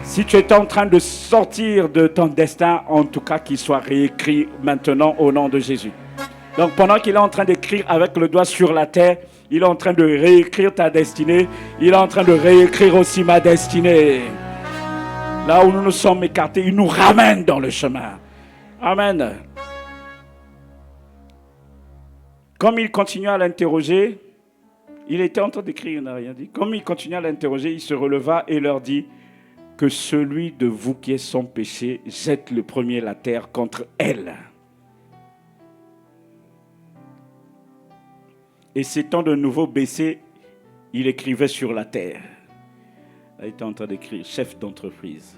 Si tu es en train de sortir de ton destin, en tout cas qu'il soit réécrit maintenant au nom de Jésus. Donc pendant qu'il est en train d'écrire avec le doigt sur la terre, il est en train de réécrire ta destinée. Il est en train de réécrire aussi ma destinée. Là où nous nous sommes écartés, il nous ramène dans le chemin. Amen. Comme il continuait à l'interroger, il était en train d'écrire, il n'a rien dit. Comme il continuait à l'interroger, il se releva et leur dit que celui de vous qui est sans péché jette le premier la terre contre elle. Et s'étant de nouveau baissé, il écrivait sur la terre. Il était en train d'écrire chef d'entreprise,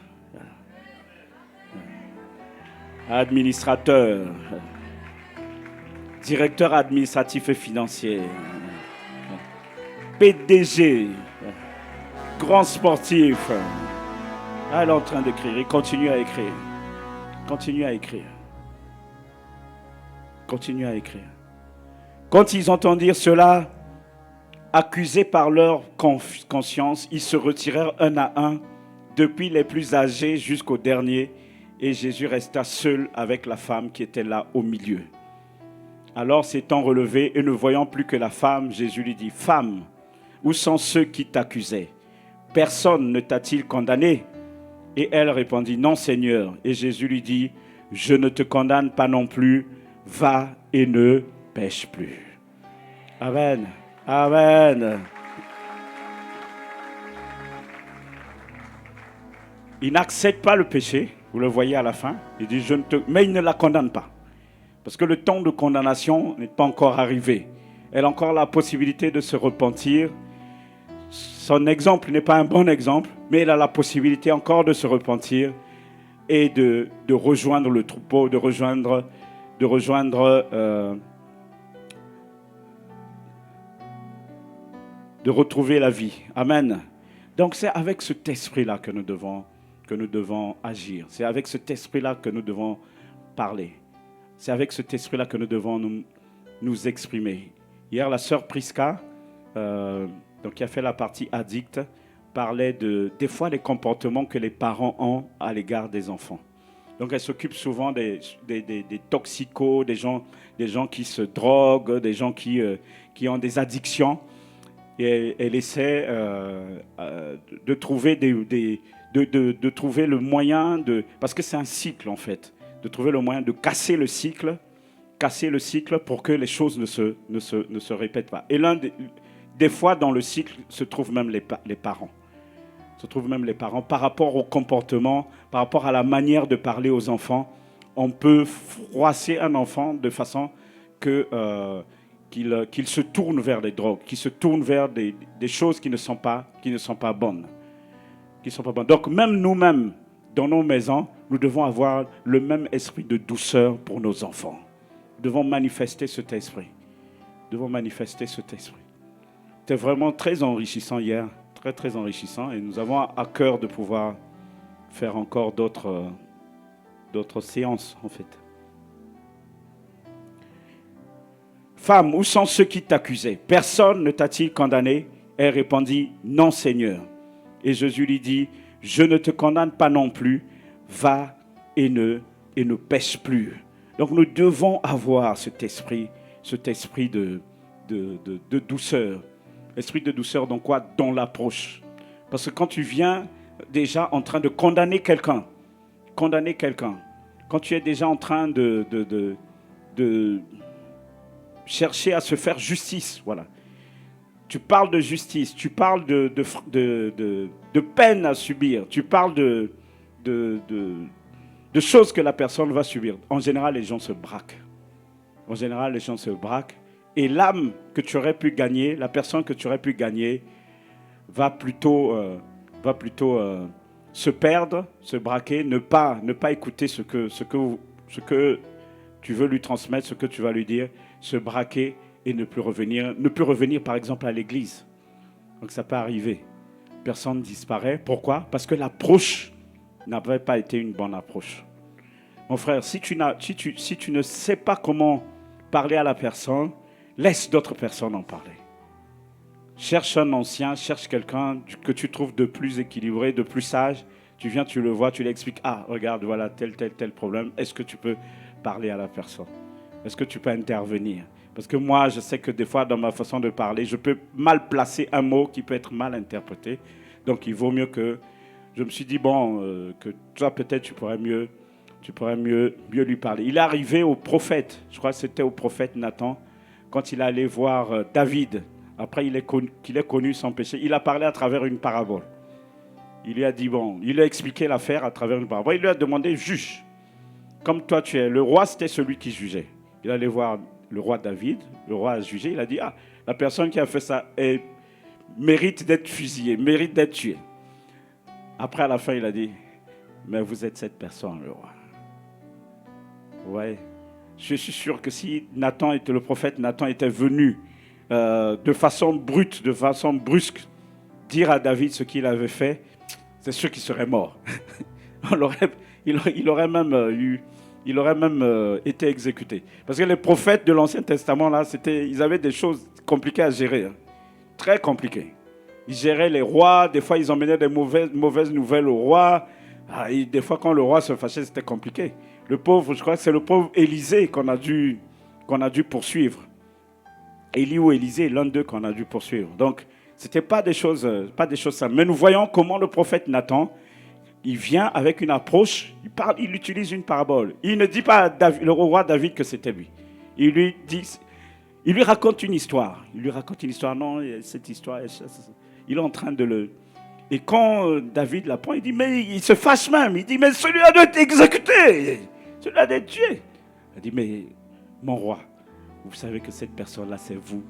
administrateur, directeur administratif et financier, PDG, grand sportif. Là, il est en train d'écrire. Il continue à écrire. Continue à écrire. Continue à écrire. Quand ils entendirent cela, accusés par leur conscience, ils se retirèrent un à un, depuis les plus âgés jusqu'au dernier, et Jésus resta seul avec la femme qui était là au milieu. Alors, s'étant relevé et ne voyant plus que la femme, Jésus lui dit, « Femme, où sont ceux qui t'accusaient? Personne ne t'a-t-il condamné ?» Et elle répondit, « Non, Seigneur. » Et Jésus lui dit, « Je ne te condamne pas non plus. Va et ne pêche plus. » Amen. Amen. Il n'accepte pas le péché. Vous le voyez à la fin. Il dit, mais il ne la condamne pas. Parce que le temps de condamnation n'est pas encore arrivé. Elle a encore la possibilité de se repentir. Son exemple n'est pas un bon exemple, mais elle a la possibilité encore de se repentir et de rejoindre le troupeau, de rejoindre de retrouver la vie. Amen. Donc c'est avec cet esprit-là que nous devons agir. C'est avec cet esprit-là que nous devons parler. C'est avec cet esprit-là que nous devons nous exprimer. Hier, la sœur Prisca, qui a fait la partie addict, parlait des fois des comportements que les parents ont à l'égard des enfants. Donc elle s'occupe souvent des toxicos, des gens qui se droguent, des gens qui ont des addictions. Et elle essaie de trouver de trouver le moyen parce que c'est un cycle en fait, de trouver le moyen de casser le cycle pour que les choses ne se répètent pas. Et des fois dans le cycle se trouvent même les parents. Se trouvent même les parents par rapport au comportement, par rapport à la manière de parler aux enfants. On peut froisser un enfant de façon qu'il se tourne vers les drogues, qu'il se tourne vers des choses qui ne sont pas bonnes. Donc même nous-mêmes, dans nos maisons, nous devons avoir le même esprit de douceur pour nos enfants. Nous devons manifester cet esprit. C'était vraiment très enrichissant hier, très très enrichissant, et nous avons à cœur de pouvoir faire encore d'autres séances en fait. Femme, où sont ceux qui t'accusaient? Personne ne t'a-t-il condamné? Elle répondit, non Seigneur. Et Jésus lui dit, je ne te condamne pas non plus, va et ne pêche plus. Donc nous devons avoir cet esprit de douceur. Esprit de douceur dans quoi? Dans l'approche. Parce que quand tu viens déjà en train de condamner quelqu'un, quand tu es déjà en train de chercher à se faire justice, voilà. Tu parles de justice, tu parles de peine à subir, tu parles de de choses que la personne va subir. En général, les gens se braquent. En général, les gens se braquent. Et l'âme que tu aurais pu gagner, la personne que tu aurais pu gagner, va plutôt se perdre, se braquer, ne pas écouter ce que tu veux lui transmettre, ce que tu vas lui dire, se braquer et ne plus revenir par exemple à l'église. Donc ça peut arriver. Personne disparaît. Pourquoi? Parce que l'approche n'avait pas été une bonne approche. Mon frère, si tu ne sais pas comment parler à la personne, laisse d'autres personnes en parler. Cherche un ancien, cherche quelqu'un que tu trouves de plus équilibré, de plus sage. Tu viens, tu le vois, tu lui expliques. Ah, regarde, voilà tel problème. Est-ce que tu peux parler à la personne? Est-ce que tu peux intervenir? Parce que moi, je sais que des fois, dans ma façon de parler, je peux mal placer un mot qui peut être mal interprété. Donc, il vaut mieux que... Je me suis dit, que toi, peut-être, tu pourrais mieux lui parler. Il est arrivé au prophète, je crois que c'était au prophète Nathan, quand il allait voir David. Après qu'il ait connu son péché, il a parlé à travers une parabole. Il lui a dit, il a expliqué l'affaire à travers une parabole. Il lui a demandé, juge, comme toi tu es. Le roi, c'était celui qui jugeait. Il allait voir le roi David, le roi a jugé, il a dit, la personne qui a fait ça mérite d'être fusillée, mérite d'être tuée. Après, à la fin, il a dit, mais vous êtes cette personne, le roi. Ouais. Je suis sûr que si le prophète Nathan était venu de façon brute, de façon brusque, dire à David ce qu'il avait fait, c'est sûr qu'il serait mort. il aurait même été exécuté. Parce que les prophètes de l'Ancien Testament, là, ils avaient des choses compliquées à gérer. Hein. Très compliquées. Ils géraient les rois, des fois ils emmenaient des mauvaises nouvelles au roi. Et des fois quand le roi se fâchait, c'était compliqué. Le pauvre, je crois que c'est le pauvre Élisée qu'on a dû poursuivre. Élie ou Élisée, l'un d'eux qu'on a dû poursuivre. Donc, ce n'était pas des choses simples. Mais nous voyons comment le prophète Nathan, il vient avec une approche, il utilise une parabole. Il ne dit pas à le roi David que c'était lui. Il lui raconte une histoire. Non, cette histoire, il est en train de le... Et quand David l'apprend, il dit, mais il se fâche même. Il dit, mais celui-là doit être exécuté. Celui-là doit être tué. Il dit, mais mon roi, vous savez que cette personne-là, c'est vous.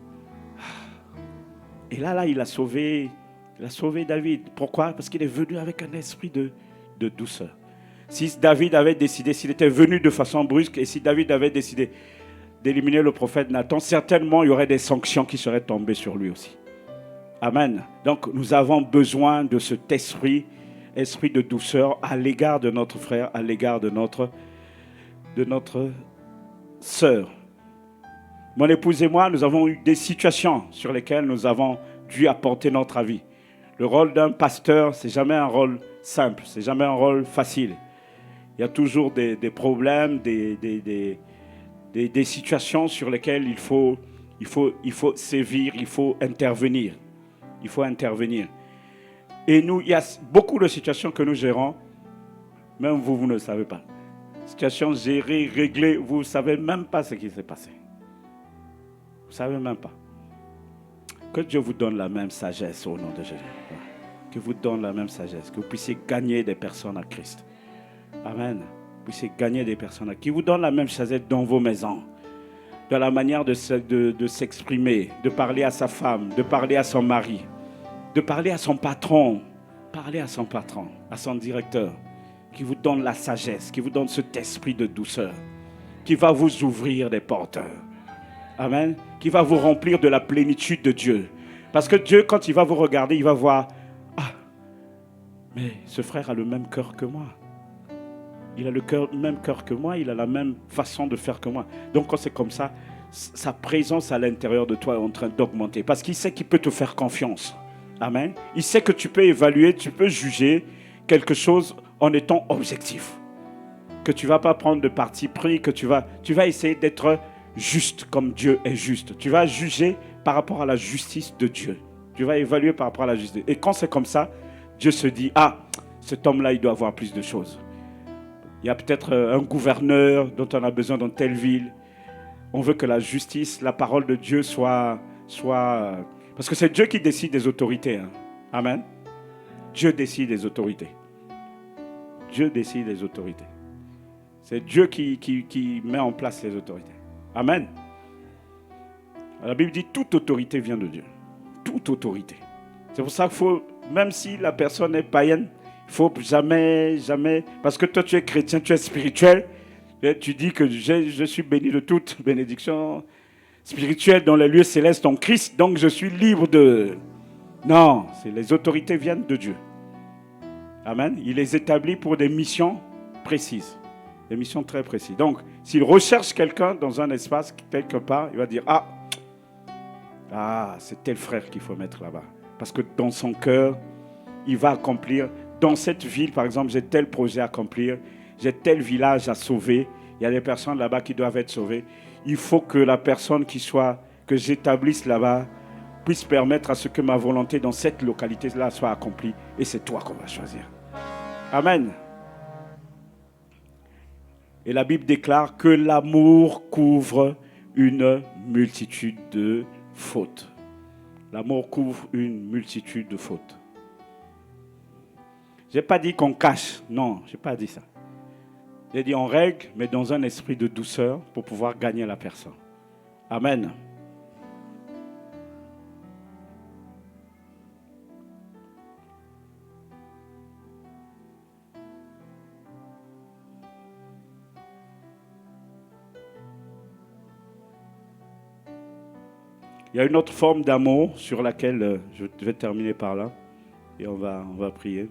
Et là, il a sauvé David. Pourquoi? Parce qu'il est venu avec un esprit de douceur. Si David avait décidé, s'il était venu de façon brusque, et si David avait décidé d'éliminer le prophète Nathan, certainement, il y aurait des sanctions qui seraient tombées sur lui aussi. Amen. Donc, nous avons besoin de cet esprit de douceur à l'égard de notre frère, à l'égard de notre sœur. Mon épouse et moi, nous avons eu des situations sur lesquelles nous avons dû apporter notre avis. Le rôle d'un pasteur, c'est jamais un rôle simple, c'est jamais un rôle facile. Il y a toujours des problèmes, des situations sur lesquelles il faut sévir, il faut intervenir. Il faut intervenir. Et nous, il y a beaucoup de situations que nous gérons, même vous ne le savez pas. Situations gérées, réglées, vous ne savez même pas ce qui s'est passé. Vous ne savez même pas. Que Dieu vous donne la même sagesse au nom de Jésus. Que vous donne la même sagesse. Que vous puissiez gagner des personnes à Christ. Amen. Que vous puissiez gagner des personnes à Christ. Qui vous donne la même sagesse dans vos maisons. Dans la manière de s'exprimer, de parler à sa femme, de parler à son mari, de parler à son patron. Parler à son patron, à son directeur. Qui vous donne la sagesse, qui vous donne cet esprit de douceur. Qui va vous ouvrir des portes. Amen. Qui va vous remplir de la plénitude de Dieu. Parce que Dieu, quand il va vous regarder, il va voir, mais ce frère a le même cœur que moi. Il a le même cœur que moi, il a la même façon de faire que moi. Donc quand c'est comme ça, sa présence à l'intérieur de toi est en train d'augmenter. Parce qu'il sait qu'il peut te faire confiance. Amen. Il sait que tu peux évaluer, tu peux juger quelque chose en étant objectif. Que tu ne vas pas prendre de parti pris, que tu vas essayer d'être juste comme Dieu est juste. Tu vas juger par rapport à la justice de Dieu. Tu vas évaluer par rapport à la justice. Et quand c'est comme ça, Dieu se dit, cet homme-là, il doit avoir plus de choses. Il y a peut-être un gouverneur dont on a besoin dans telle ville. On veut que la justice, la parole de Dieu soit... Parce que c'est Dieu qui décide des autorités. Hein. Amen. Dieu décide des autorités. Dieu décide des autorités. C'est Dieu qui met en place les autorités. Amen. La Bible dit toute autorité vient de Dieu. Toute autorité. C'est pour ça qu'il faut, même si la personne est païenne, il ne faut jamais, parce que toi tu es chrétien, tu es spirituel, et tu dis que je suis béni de toute bénédiction spirituelle dans les lieux célestes en Christ, donc je suis libre de... Non, les autorités viennent de Dieu. Amen. Il les établit pour des missions précises. Des missions très précises. Donc, s'il recherche quelqu'un dans un espace, quelque part, il va dire, c'est tel frère qu'il faut mettre là-bas. Parce que dans son cœur, il va accomplir. Dans cette ville, par exemple, j'ai tel projet à accomplir. J'ai tel village à sauver. Il y a des personnes là-bas qui doivent être sauvées. Il faut que la personne que j'établisse là-bas puisse permettre à ce que ma volonté dans cette localité-là soit accomplie. Et c'est toi qu'on va choisir. Amen. Et la Bible déclare que l'amour couvre une multitude de fautes. L'amour couvre une multitude de fautes. Je n'ai pas dit qu'on cache. Non, je n'ai pas dit ça. J'ai dit on règle, mais dans un esprit de douceur pour pouvoir gagner la personne. Amen. Il y a une autre forme d'amour sur laquelle je vais terminer par là et on va prier.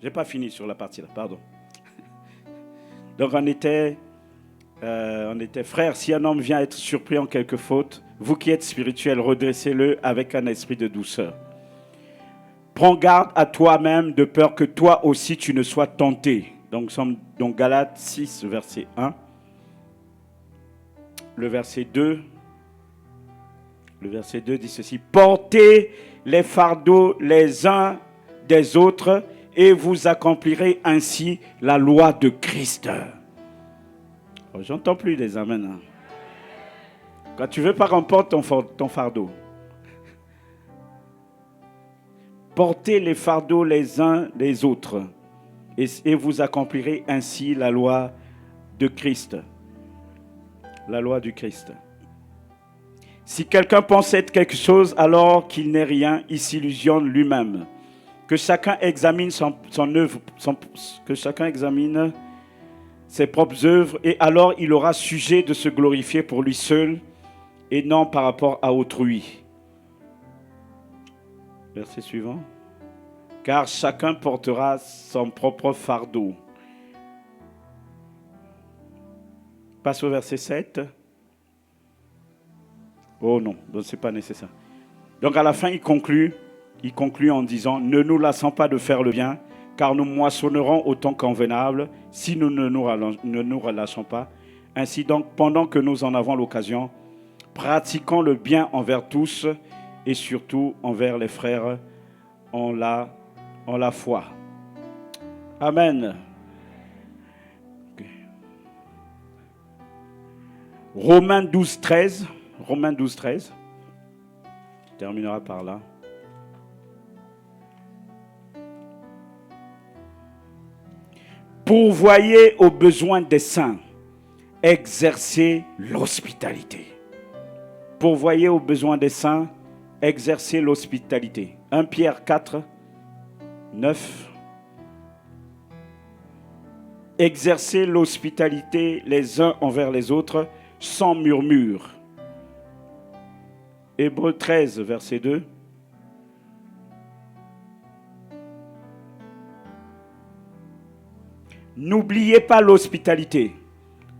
J'ai pas fini sur la partie là, pardon. Donc on était frères. Si un homme vient être surpris en quelque faute, vous qui êtes spirituels, redressez-le avec un esprit de douceur. Prends garde à toi-même de peur que toi aussi tu ne sois tenté. Donc nous sommes dans Galates 6, verset 1. Le verset 2 dit ceci. Portez les fardeaux les uns des autres et vous accomplirez ainsi la loi de Christ. Oh, j'entends plus des amens. Hein. Quand tu veux pas qu'on porte ton fardeau. Portez les fardeaux les uns des autres et vous accomplirez ainsi la loi de Christ. La loi du Christ. Si quelqu'un pense être quelque chose alors qu'il n'est rien, il s'illusionne lui-même. Que chacun examine son œuvre, que chacun examine ses propres œuvres, et alors il aura sujet de se glorifier pour lui seul et non par rapport à autrui. Verset suivant. Car chacun portera son propre fardeau. Passe au verset 7. Oh non, ce n'est pas nécessaire. Donc à la fin, il conclut en disant « Ne nous lassons pas de faire le bien, car nous moissonnerons autant convenable si nous ne nous relâchons pas. Ainsi donc, pendant que nous en avons l'occasion, pratiquons le bien envers tous et surtout envers les frères en la foi. » Amen. Okay. Romains 12, 13. Romains 12, 13. On terminera par là. Pourvoyez aux besoins des saints, exercez l'hospitalité. Pourvoyez aux besoins des saints, exercez l'hospitalité. 1 Pierre 4, 9. Exercez l'hospitalité les uns envers les autres sans murmure. Hébreux 13, verset 2. N'oubliez pas l'hospitalité,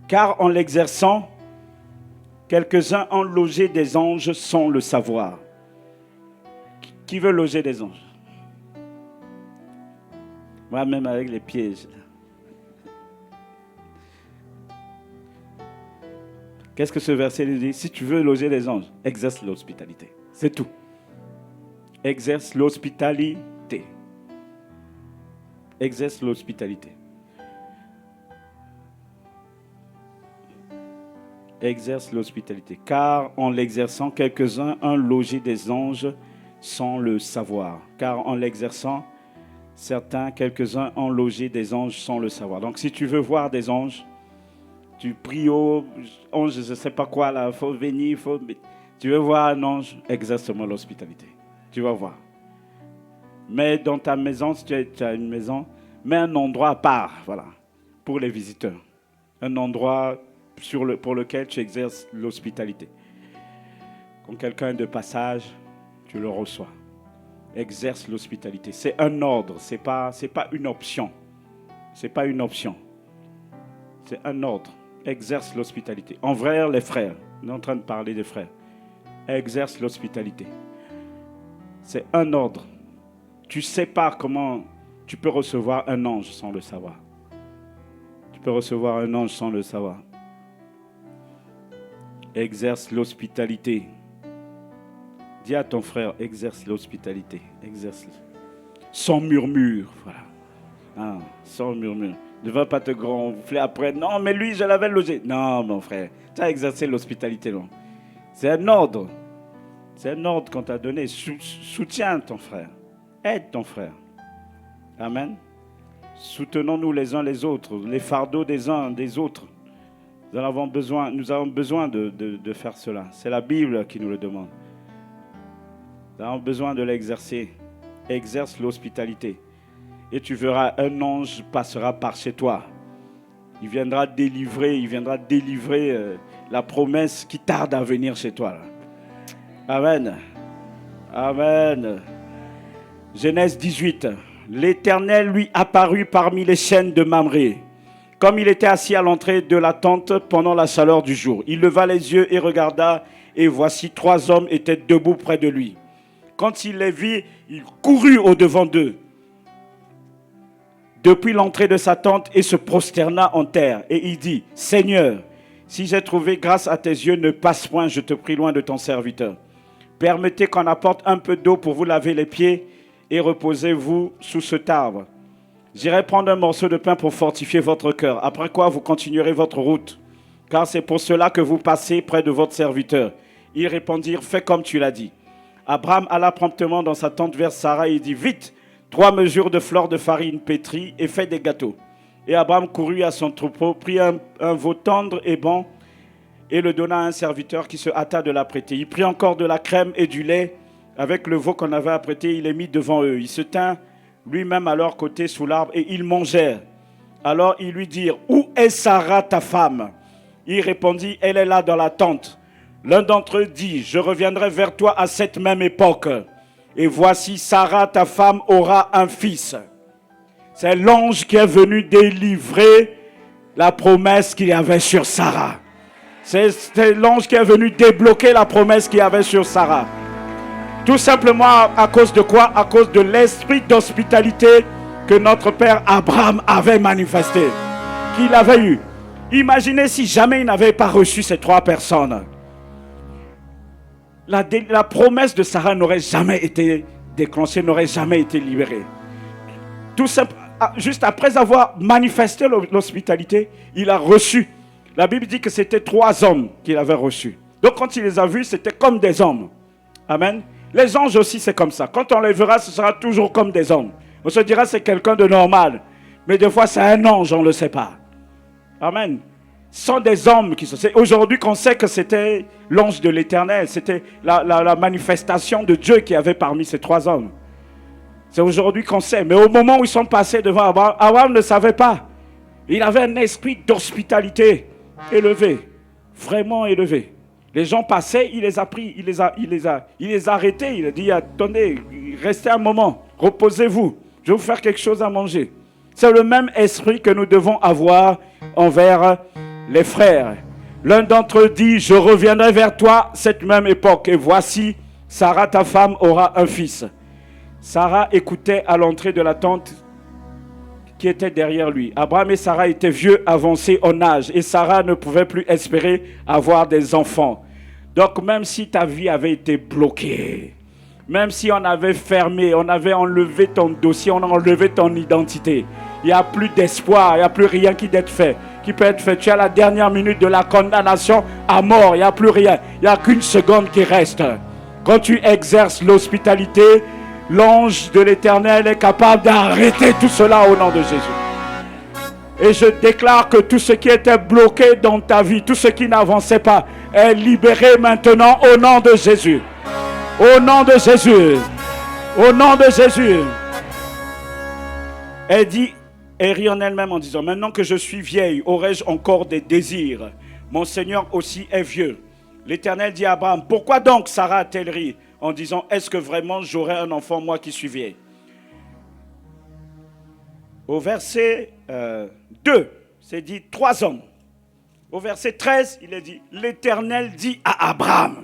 car en l'exerçant, quelques-uns ont logé des anges sans le savoir. Qui veut loger des anges? Moi-même avec les pièges. Qu'est-ce que ce verset nous dit? Si tu veux loger des anges, exerce l'hospitalité. C'est tout. Exerce l'hospitalité. Exerce l'hospitalité. Exerce l'hospitalité. Car en l'exerçant, quelques-uns ont logé des anges sans le savoir. Car en l'exerçant, quelques-uns ont logé des anges sans le savoir. Donc si tu veux voir des anges, tu pries aux anges, je ne sais pas quoi, là, il faut venir, tu veux voir un ange, exerce-moi l'hospitalité. Tu vas voir. Mais dans ta maison, si tu as une maison, mets un endroit à part, voilà, pour les visiteurs. Un endroit pour lequel tu exerces l'hospitalité. Quand quelqu'un est de passage, tu le reçois. Exerce l'hospitalité. C'est un ordre, c'est pas une option. C'est pas une option. C'est un ordre. Exerce l'hospitalité. Envers les frères. On est en train de parler des frères. Exerce l'hospitalité. C'est un ordre. Tu sais pas comment tu peux recevoir un ange sans le savoir. Tu peux recevoir un ange sans le savoir. Exerce l'hospitalité. Dis à ton frère, exerce l'hospitalité. Exerce-le. Sans murmure. Voilà. Ah, sans murmure. Ne va pas te gonfler après. Non, mais lui, je l'avais logé. Non, mon frère. Tu as exercé l'hospitalité. Non. C'est un ordre. C'est un ordre qu'on t'a donné. Soutiens ton frère. Aide ton frère. Amen. Soutenons-nous les uns les autres. Les fardeaux des uns des autres. Nous avons besoin de faire cela. C'est la Bible qui nous le demande. Nous avons besoin de l'exercer. Exerce l'hospitalité. Et tu verras, un ange passera par chez toi. Il viendra délivrer la promesse qui tarde à venir chez toi. Là. Amen. Amen. Genèse 18. L'Éternel lui apparut parmi les chênes de Mamré, comme il était assis à l'entrée de la tente pendant la chaleur du jour. Il leva les yeux et regarda, et voici 3 hommes étaient debout près de lui. Quand il les vit, il courut au-devant d'eux, depuis l'entrée de sa tente, et se prosterna en terre. Et il dit, « Seigneur, si j'ai trouvé grâce à tes yeux, ne passe point, je te prie, loin de ton serviteur. Permettez qu'on apporte un peu d'eau pour vous laver les pieds, et reposez-vous sous cet arbre. J'irai prendre un morceau de pain pour fortifier votre cœur, après quoi vous continuerez votre route, car c'est pour cela que vous passez près de votre serviteur. » Ils répondirent, « Fais comme tu l'as dit. » Abraham alla promptement dans sa tente vers Sarah et dit, « Vite, 3 mesures de fleur de farine pétrie et fais des gâteaux. » Et Abraham courut à son troupeau, prit un veau tendre et bon, et le donna à un serviteur qui se hâta de l'apprêter. Il prit encore de la crème et du lait avec le veau qu'on avait apprêté, il les mit devant eux. Il se tint lui-même à leur côté sous l'arbre et ils mangèrent. Alors ils lui dirent, « Où est Sarah ta femme ?» Il répondit, « Elle est là dans la tente. » L'un d'entre eux dit, « Je reviendrai vers toi à cette même époque. Et voici Sarah ta femme aura un fils. » C'est l'ange qui est venu délivrer la promesse qu'il y avait sur Sarah. C'est l'ange qui est venu débloquer la promesse qu'il y avait sur Sarah. Tout simplement à cause de quoi? À cause de l'esprit d'hospitalité que notre père Abraham avait manifesté, qu'il avait eu. Imaginez si jamais il n'avait pas reçu ces 3 personnes. La promesse de Sarah n'aurait jamais été déclenchée, n'aurait jamais été libérée. Tout simplement, juste après avoir manifesté l'hospitalité, il a reçu. La Bible dit que c'était 3 hommes qu'il avait reçus. Donc quand il les a vus, c'était comme des hommes. Amen. Les anges aussi, c'est comme ça. Quand on les verra, ce sera toujours comme des hommes. On se dira c'est quelqu'un de normal. Mais des fois, c'est un ange, on ne le sait pas. Amen. Ce sont des hommes qui sont... C'est aujourd'hui qu'on sait que c'était l'ange de l'Éternel. C'était la manifestation de Dieu qui avait parmi ces 3 hommes. C'est aujourd'hui qu'on sait. Mais au moment où ils sont passés devant Abraham, Abraham ne savait pas. Il avait un esprit d'hospitalité élevé. Vraiment élevé. Les gens passaient, il les a pris, il les a arrêtés. Il a dit, attendez, restez un moment, reposez-vous. Je vais vous faire quelque chose à manger. C'est le même esprit que nous devons avoir envers les frères. L'un d'entre eux dit, je reviendrai vers toi cette même époque. Et voici, Sarah, ta femme, aura un fils. Sarah écoutait à l'entrée de la tente qui était derrière lui. Abraham et Sarah étaient vieux, avancés en âge, et Sarah ne pouvait plus espérer avoir des enfants. Donc même si ta vie avait été bloquée, même si on avait fermé, on avait enlevé ton dossier, on a enlevé ton identité, il n'y a plus d'espoir, il n'y a plus rien qui peut être fait. Tu es à la dernière minute de la condamnation à mort, il n'y a plus rien, il n'y a qu'une seconde qui reste. Quand tu exerces l'hospitalité, l'ange de l'Éternel est capable d'arrêter tout cela au nom de Jésus. Et je déclare que tout ce qui était bloqué dans ta vie, tout ce qui n'avançait pas, est libéré maintenant au nom de Jésus. Au nom de Jésus. Au nom de Jésus. Elle dit, elle rit en elle-même en disant, maintenant que je suis vieille, aurais-je encore des désirs? Mon Seigneur aussi est vieux. L'Éternel dit à Abraham, pourquoi donc Sarah a-t-elle ri en disant, est-ce que vraiment j'aurai un enfant, moi qui suis vieille? Au verset 2, c'est dit 3 hommes. Au verset 13, il est dit, l'Éternel dit à Abraham.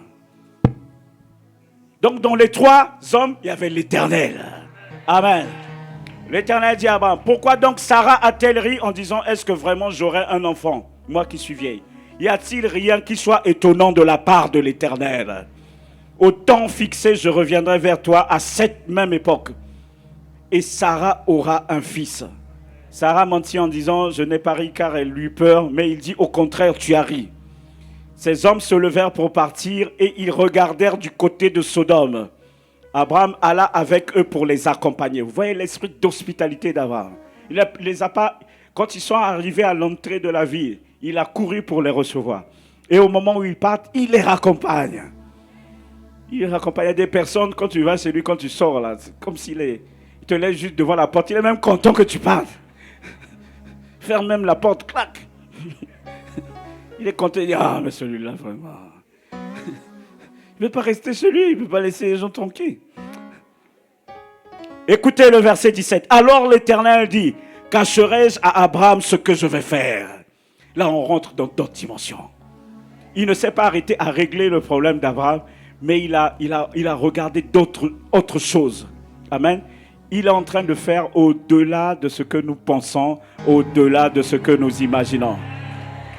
Donc dans les 3 hommes, il y avait l'Éternel. Amen. L'Éternel dit à Abraham, pourquoi donc Sarah a-t-elle ri en disant, est-ce que vraiment j'aurai un enfant, moi qui suis vieille? Y a-t-il rien qui soit étonnant de la part de l'Éternel? Au temps fixé, je reviendrai vers toi à cette même époque. Et Sarah aura un fils. Sarah mentit en disant, je n'ai pas ri car elle eut peur, mais il dit, au contraire, tu as ri. Ces hommes se levèrent pour partir et ils regardèrent du côté de Sodome. Abraham alla avec eux pour les accompagner. Vous voyez l'esprit d'hospitalité d'Abraham. Il les a pas, quand ils sont arrivés à l'entrée de la ville, il a couru pour les recevoir. Et au moment où ils partent, il les raccompagne. Il raccompagne des personnes, quand tu vas chez lui, quand tu sors là, c'est comme il te laisse juste devant la porte. Il est même content que tu partes. Ferme même la porte, clac. Il est content, il dit, ah mais celui-là vraiment. Il ne peut pas rester chez lui, il ne peut pas laisser les gens tranquilles. Écoutez le verset 17. Alors l'Éternel dit, cacherai-je à Abraham ce que je vais faire? Là on rentre dans d'autres dimensions. Il ne s'est pas arrêté à régler le problème d'Abraham, mais il a regardé autres choses. Amen. Il est en train de faire au-delà de ce que nous pensons, au-delà de ce que nous imaginons.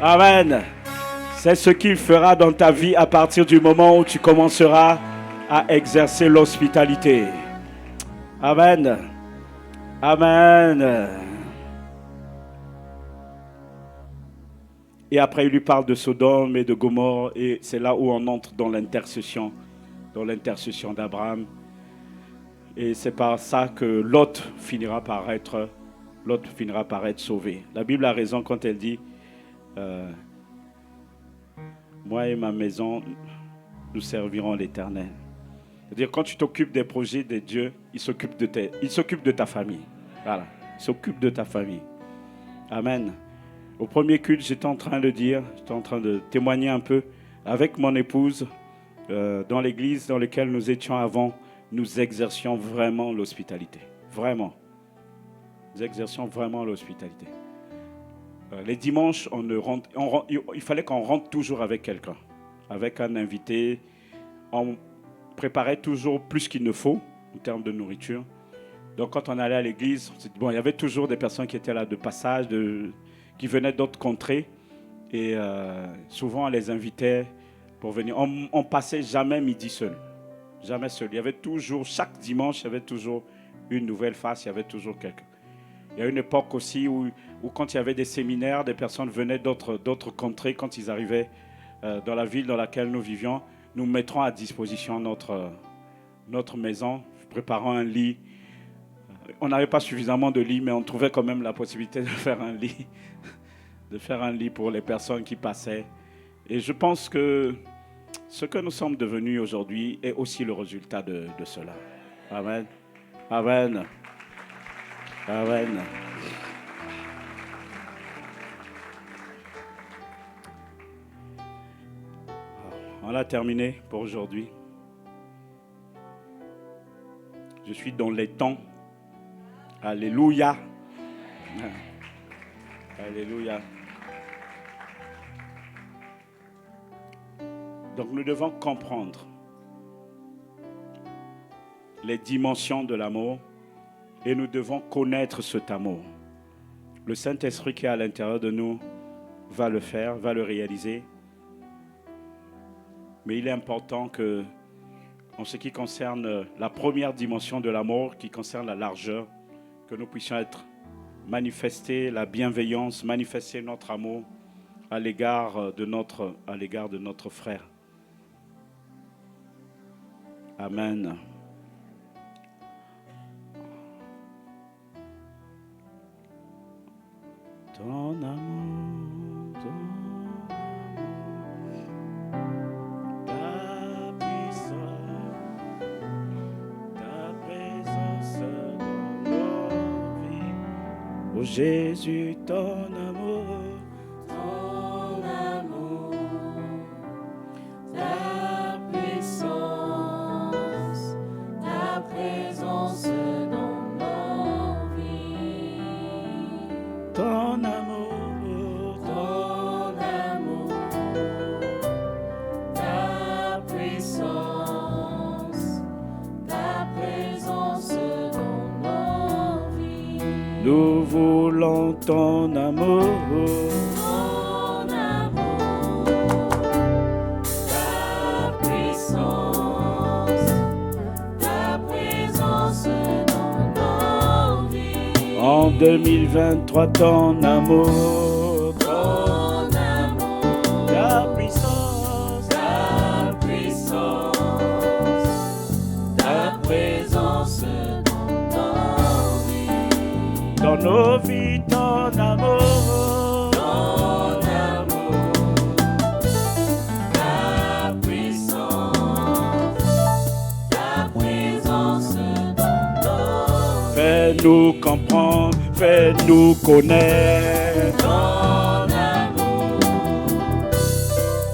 Amen. C'est ce qu'il fera dans ta vie à partir du moment où tu commenceras à exercer l'hospitalité. Amen. Amen. Et après, il lui parle de Sodome et de Gomorrhe, et c'est là où on entre dans l'intercession d'Abraham. Et c'est par ça que Lot finira par être sauvé. La Bible a raison quand elle dit moi et ma maison, nous servirons l'Éternel. C'est-à-dire, quand tu t'occupes des projets de Dieu, il s'occupe de ta famille. Voilà, il s'occupe de ta famille. Amen. Au premier culte, j'étais en train de témoigner un peu avec mon épouse dans l'église dans laquelle nous étions avant. Nous exercions vraiment l'hospitalité. Vraiment. Nous exercions vraiment l'hospitalité. Les dimanches, il fallait qu'on rentre toujours avec quelqu'un, avec un invité. On préparait toujours plus qu'il ne faut en termes de nourriture. Donc quand on allait à l'église, il y avait toujours des personnes qui étaient là de passage, qui venaient d'autres contrées. Et souvent, on les invitait pour venir. On ne passait jamais midi seul. Jamais seul. Il y avait toujours, chaque dimanche, il y avait toujours une nouvelle face, il y avait toujours quelqu'un. Il y a une époque aussi où quand il y avait des séminaires, des personnes venaient d'autres contrées, quand ils arrivaient dans la ville dans laquelle nous vivions, nous mettrons à disposition notre maison, préparant un lit. On n'avait pas suffisamment de lits, mais on trouvait quand même la possibilité de faire un lit pour les personnes qui passaient. Et je pense que ce que nous sommes devenus aujourd'hui est aussi le résultat de cela. Amen. Amen. Amen. On a terminé pour aujourd'hui. Je suis dans les temps. Alléluia. Alléluia. Donc nous devons comprendre les dimensions de l'amour et nous devons connaître cet amour. Le Saint-Esprit qui est à l'intérieur de nous va le faire, va le réaliser. Mais il est important que, en ce qui concerne la première dimension de l'amour, qui concerne la largeur, que nous puissions manifester la bienveillance, manifester notre amour à l'égard de notre frère. Amen. Ton amour, ta puissance, ta présence dans nos vies. Oh Jésus, ton amour, ta puissance, ta présence dans nos vies. ton amour, Ton amour, ta puissance, ta présence dans nos vies. nous voulons ton amour. Ton amour, ta puissance, ta présence dans nos vies. En 2023, ton amour, Ton amour, ta puissance, ta puissance, ta présence dans nos vies. dans nos vies, ton amour, Ton amour, ta puissance, ta présence dans nos vies. fais-nous comprendre, fais-nous connaître. Ton amour,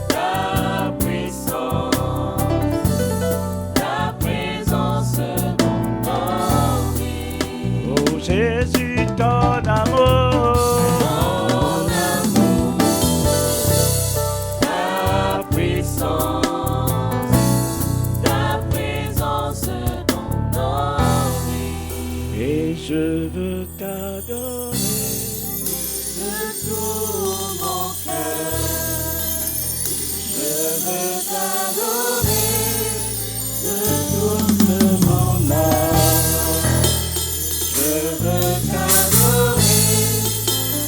ta puissance, ta présence dans nos vies. Oh Jésus, ton amour, Ton amour, ta puissance, ta présence dans nos vies. et je veux t'adorer. De tout mon cœur, je veux t'adorer. De toute mon âme, je veux t'adorer.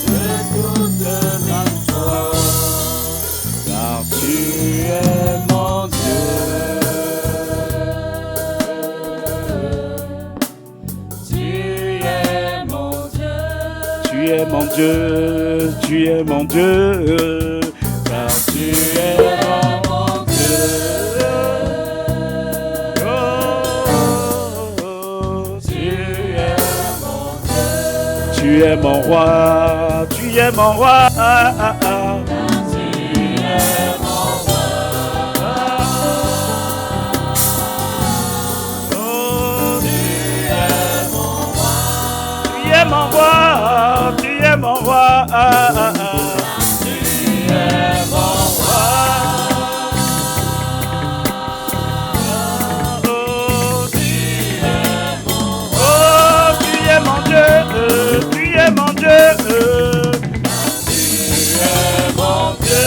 De toute ma foi, Car tu es mon tu es mon Dieu. Tu es mon Dieu, tu es mon Dieu, car tu es mon Dieu. Oh, tu es mon roi, tu es mon roi. Oh, tu es mon roi, tu es mon roi. Tu es mon roi. Oh, tu es mon Dieu, tu es mon Dieu. Tu es mon Dieu.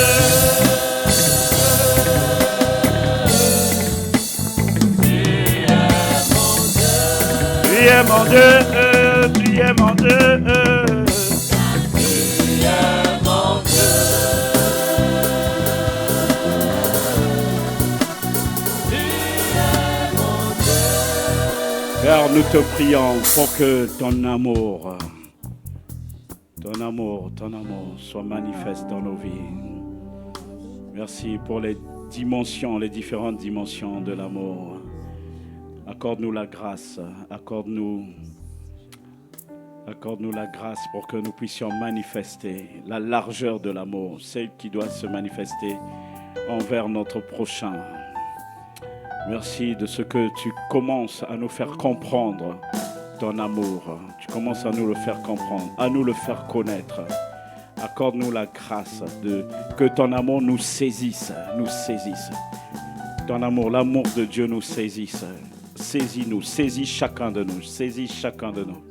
Tu es mon Dieu, tu es mon Dieu. Père, nous te prions pour que ton amour soit manifeste dans nos vies. Merci pour les dimensions, les différentes dimensions de l'amour. Accorde-nous la grâce, accorde-nous la grâce pour que nous puissions manifester la largeur de l'amour, celle qui doit se manifester envers notre prochain. Merci de ce que tu commences à nous faire comprendre ton amour. Tu commences à nous le faire comprendre, à nous le faire connaître. Accorde-nous la grâce que ton amour nous saisisse, Ton amour, l'amour de Dieu nous saisisse. Saisis-nous, saisis chacun de nous, saisis chacun de nous.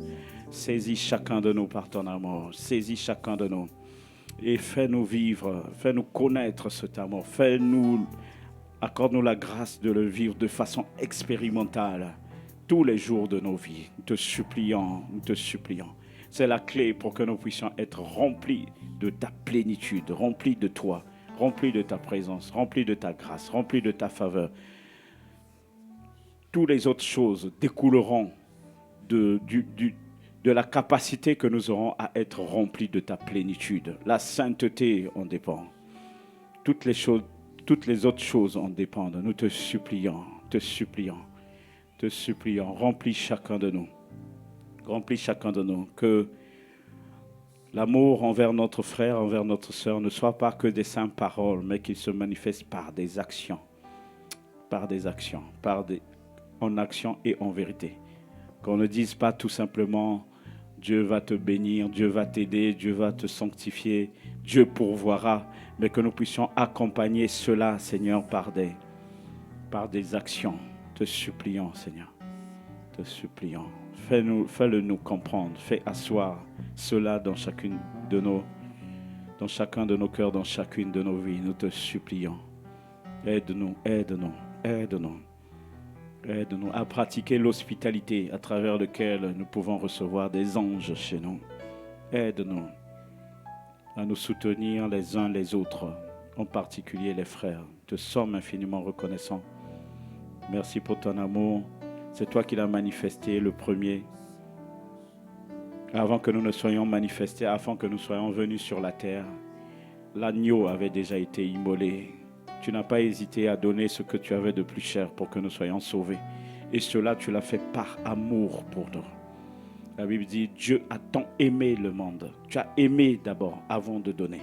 Saisis chacun de nous par ton amour, saisis chacun de nous. Et fais-nous vivre, fais-nous connaître cet amour, accorde-nous la grâce de le vivre de façon expérimentale tous les jours de nos vies. Nous te supplions. C'est la clé pour que nous puissions être remplis de ta plénitude, remplis de toi, remplis de ta présence, remplis de ta grâce, remplis de ta faveur. toutes les autres choses découleront de la capacité que nous aurons à être remplis de ta plénitude. La sainteté en dépend. Toutes les autres choses en dépendent. Nous te supplions, remplis chacun de nous. Remplis chacun de nous. Que l'amour envers notre frère, envers notre sœur ne soit pas que des simples paroles, mais qu'il se manifeste par des actions. En action et en vérité. Qu'on ne dise pas tout simplement Dieu va te bénir, Dieu va t'aider, Dieu va te sanctifier, Dieu pourvoira, mais que nous puissions accompagner cela, Seigneur, par des actions. Te supplions, Seigneur, te supplions. Fais-le nous comprendre, fais asseoir cela dans chacun de nos cœurs, dans chacune de nos vies. Nous te supplions. Aide-nous à pratiquer l'hospitalité à travers laquelle nous pouvons recevoir des anges chez nous. Aide-nous à nous soutenir les uns les autres, en particulier les frères. Te sommes infiniment reconnaissants. Merci pour ton amour. C'est toi qui l'as manifesté le premier. Avant que nous ne soyons manifestés, avant que nous soyons venus sur la terre, l'agneau avait déjà été immolé. Tu n'as pas hésité à donner ce que tu avais de plus cher pour que nous soyons sauvés. Et cela, tu l'as fait par amour pour nous. La Bible dit, Dieu a tant aimé le monde. Tu as aimé d'abord avant de donner.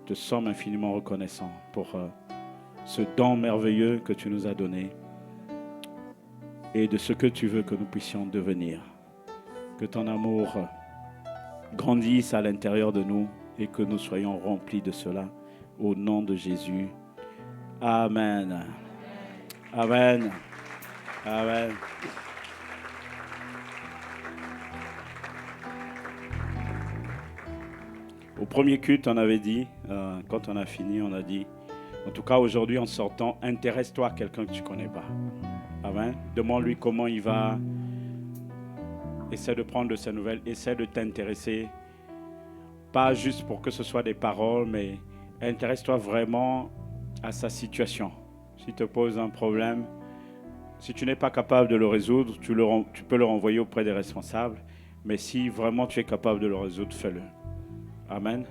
Te sommes infiniment reconnaissants pour ce don merveilleux que tu nous as donné et de ce que tu veux que nous puissions devenir. Que ton amour grandisse à l'intérieur de nous et que nous soyons remplis de cela. Au nom de Jésus. Amen. Amen. Amen. Au premier culte, on avait dit, quand on a fini, on a dit, en tout cas aujourd'hui en sortant, intéresse-toi à quelqu'un que tu ne connais pas. Amen. Demande-lui comment il va. Essaie de prendre de ses nouvelles. Essaie de t'intéresser. Pas juste pour que ce soit des paroles, mais intéresse-toi vraiment à sa situation. S'il te pose un problème, si tu n'es pas capable de le résoudre, tu peux le renvoyer auprès des responsables. Mais si vraiment tu es capable de le résoudre, fais-le. Amen.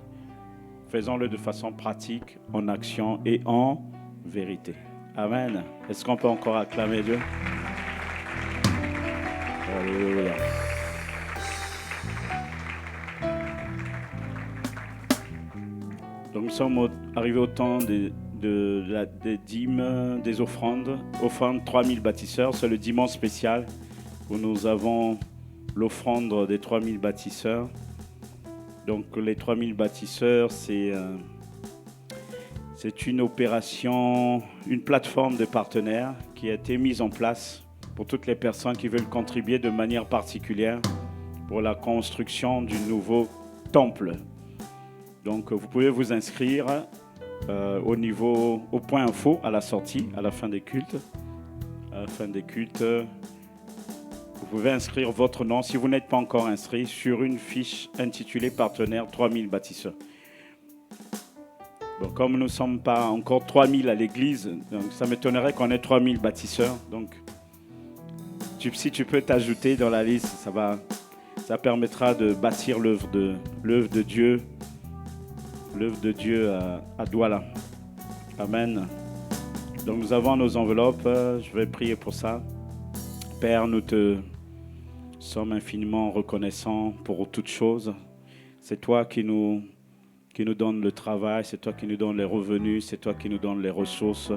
Faisons-le de façon pratique, en action et en vérité. Amen. Est-ce qu'on peut encore acclamer Dieu? Alléluia. Donc nous sommes arrivés au temps des dîmes, des offrandes 3000 bâtisseurs. C'est le dimanche spécial où nous avons l'offrande des 3000 bâtisseurs. Donc les 3000 bâtisseurs, c'est une opération, une plateforme de partenaires qui a été mise en place pour toutes les personnes qui veulent contribuer de manière particulière pour la construction du nouveau temple. Donc vous pouvez vous inscrire au point info à la sortie, à la fin des cultes. À la fin des cultes, vous pouvez inscrire votre nom, si vous n'êtes pas encore inscrit, sur une fiche intitulée Partenaire 3000 bâtisseurs. Bon, comme nous ne sommes pas encore 3000 à l'église, donc ça m'étonnerait qu'on ait 3000 bâtisseurs. Donc, si tu peux t'ajouter dans la liste, ça permettra de bâtir l'œuvre de Dieu. L'œuvre de Dieu à Douala. Amen. Donc nous avons nos enveloppes. Je vais prier pour ça. Père, nous te sommes infiniment reconnaissants pour toutes choses. C'est toi qui nous donnes le travail, c'est toi qui nous donnes les revenus, c'est toi qui nous donnes les ressources.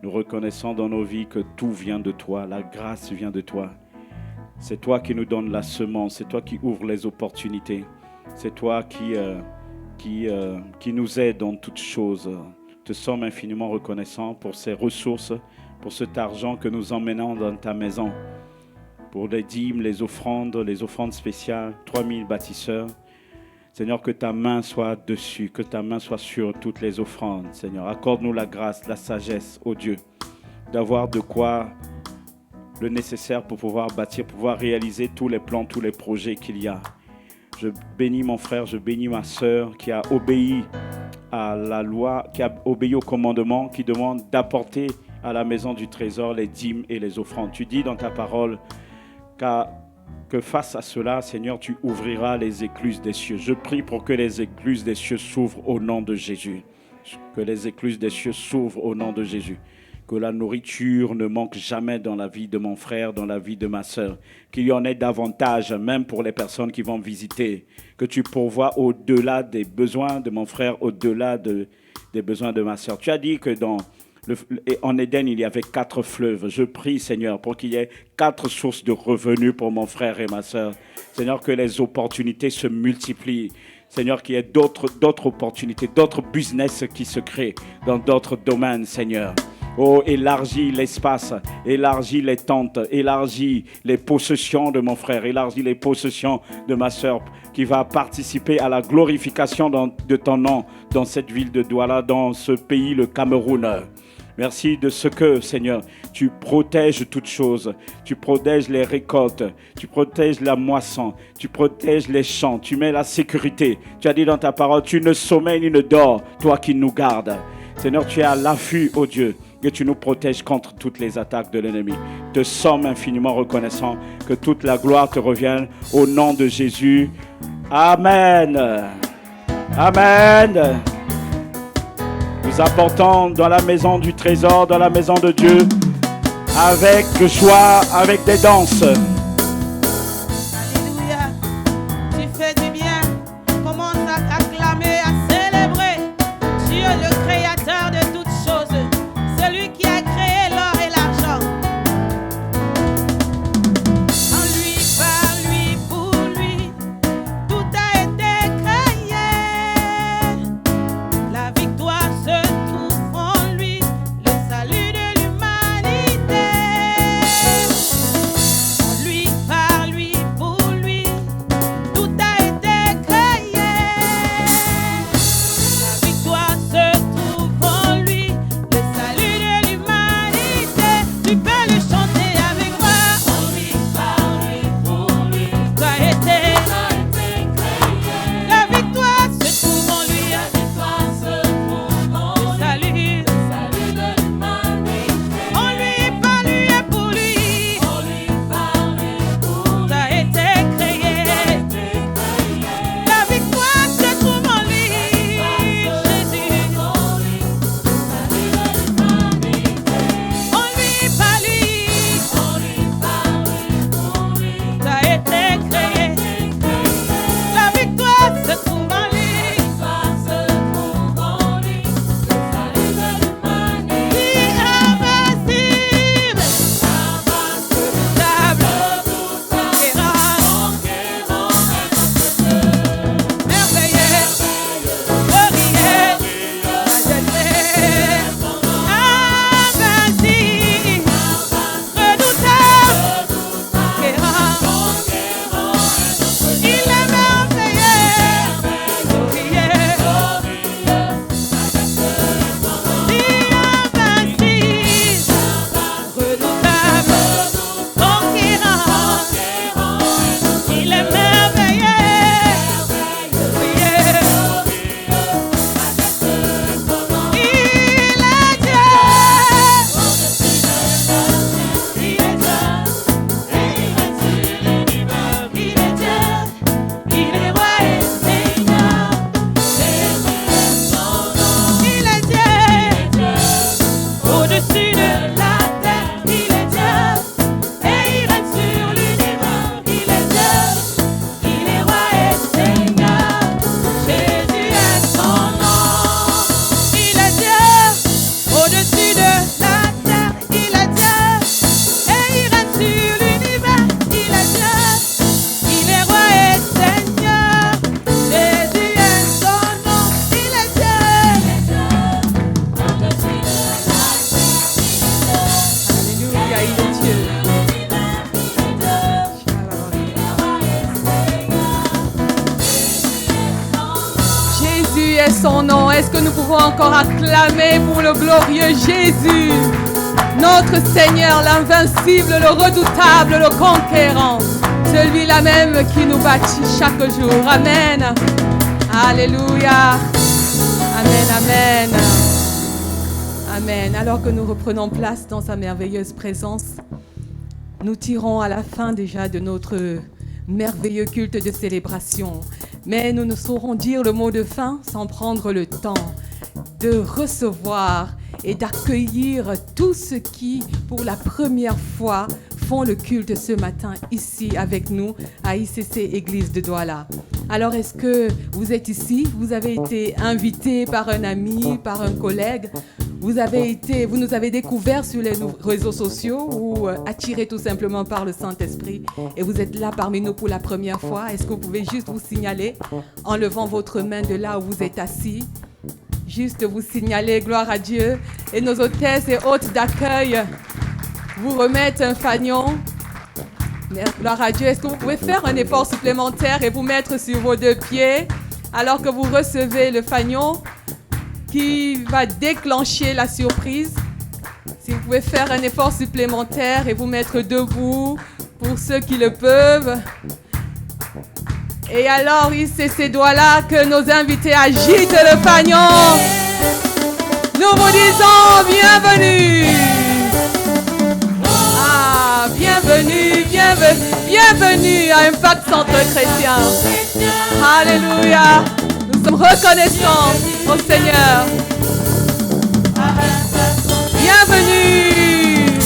Nous reconnaissons dans nos vies que tout vient de toi, la grâce vient de toi. C'est toi qui nous donnes la semence, c'est toi qui ouvres les opportunités. C'est toi qui nous aide dans toutes choses. Te sommes infiniment reconnaissants pour ces ressources, pour cet argent que nous emmenons dans ta maison, pour les dîmes, les offrandes spéciales, 3000 bâtisseurs. Seigneur, que ta main soit dessus, que ta main soit sur toutes les offrandes. Seigneur, accorde-nous la grâce, la sagesse, ô Dieu, d'avoir de quoi le nécessaire pour pouvoir bâtir, pour pouvoir réaliser tous les plans, tous les projets qu'il y a. Je bénis mon frère, je bénis ma sœur qui a obéi à la loi, qui a obéi au commandement, qui demande d'apporter à la maison du trésor les dîmes et les offrandes. Tu dis dans ta parole que face à cela, Seigneur, tu ouvriras les écluses des cieux. Je prie pour que les écluses des cieux s'ouvrent au nom de Jésus. Que les écluses des cieux s'ouvrent au nom de Jésus. Que la nourriture ne manque jamais dans la vie de mon frère, dans la vie de ma sœur. Qu'il y en ait davantage, même pour les personnes qui vont visiter. Que tu pourvoies au-delà des besoins de mon frère, au-delà des besoins de ma sœur. Tu as dit que en Éden, il y avait 4 fleuves. Je prie, Seigneur, pour qu'il y ait 4 sources de revenus pour mon frère et ma sœur. Seigneur, que les opportunités se multiplient. Seigneur, qu'il y ait d'autres opportunités, d'autres business qui se créent dans d'autres domaines, Seigneur. Oh, élargis l'espace, élargis les tentes, élargis les possessions de mon frère, élargis les possessions de ma sœur qui va participer à la glorification de ton nom dans cette ville de Douala, dans ce pays, le Cameroun. Merci de ce que, Seigneur, tu protèges toutes choses. Tu protèges les récoltes, tu protèges la moisson, tu protèges les champs, tu mets la sécurité. Tu as dit dans ta parole, tu ne sommeilles ni ne dors, toi qui nous gardes. Seigneur, tu es à l'affût, ô Dieu, que tu nous protèges contre toutes les attaques de l'ennemi. Te sommes infiniment reconnaissants, que toute la gloire te revienne au nom de Jésus. Amen. Amen. Nous apportons dans la maison du trésor, dans la maison de Dieu, avec joie, avec des danses. Alléluia. Tu fais du bien. Commence à acclamer, à célébrer Dieu, le créateur de toutes choses. Celui qui a créé l'or et l'argent. En lui, par lui, pour lui, tout a été créé. La victoire se trouve en lui, le salut de l'humanité. En lui, par lui, pour lui, tout a été créé. La victoire se trouve en lui, le salut de l'humanité. Tu peux le chanter avec moi. En lui, par lui, pour lui, tout a été créé. La victoire se trouve en lui, le salut de l'humanité. En lui, par lui et pour lui, tout a été créé. La victoire se trouve en lui, Jésus. En lui, par lui, tout a été créé. La victoire se trouve en lui. Invincible, merveilleux, glorieux, majesté, invincible, redoutable, conquérant. Il est merveilleux, glorieux, invincible, redoutable, conquérant. Il est merveilleux, glorieux. Il est Dieu. Il est Dieu. Il est roi et Seigneur. Il est Dieu. Au-dessus de la terre, il est Dieu. Et il règne sur l'univers. Il est Dieu. Il est roi et Seigneur. Jésus est son nom. Il est Dieu. Au-dessus de la terre, il est Dieu. Et il règne sur l'univers. Il est Dieu. Il est roi et Seigneur. Jésus est son nom. Il est Dieu. Alléluia, il est Dieu. Jésus est son nom. Est-ce que nous pouvons encore acclamer pour le glorieux Jésus, notre Seigneur, l'invincible, le redoutable, le conquérant, celui-là même qui nous bâtit chaque jour. Amen. Alléluia. Amen, amen. Amen. Amen. Alors que nous reprenons place dans sa merveilleuse présence, nous tirons à la fin déjà de notre merveilleux culte de célébration. Mais nous ne saurons dire le mot de fin sans prendre le temps de recevoir et d'accueillir tous ceux qui, pour la première fois, font le culte ce matin ici avec nous à ICC Église de Douala. Alors, est-ce que vous êtes ici? Vous avez été invité par un ami, par un collègue? Vous nous avez découvert sur les réseaux sociaux ou attiré tout simplement par le Saint-Esprit et vous êtes là parmi nous pour la première fois? Est-ce que vous pouvez juste vous signaler en levant votre main de là où vous êtes assis? Juste vous signaler, gloire à Dieu. Et nos hôtesses et hôtes d'accueil vous remettent un fanion. Gloire à Dieu. Est-ce que vous pouvez faire un effort supplémentaire et vous mettre sur vos deux pieds alors que vous recevez le fanion qui va déclencher la surprise? Si vous pouvez faire un effort supplémentaire et vous mettre debout pour ceux qui le peuvent. Et alors, c'est ces doigts-là que nos invités agitent le fanion. Nous vous disons bienvenue. Ah, bienvenue, bienvenue à Impact Centre Chrétien. Alléluia. Nous sommes reconnaissants au Seigneur. Bienvenue.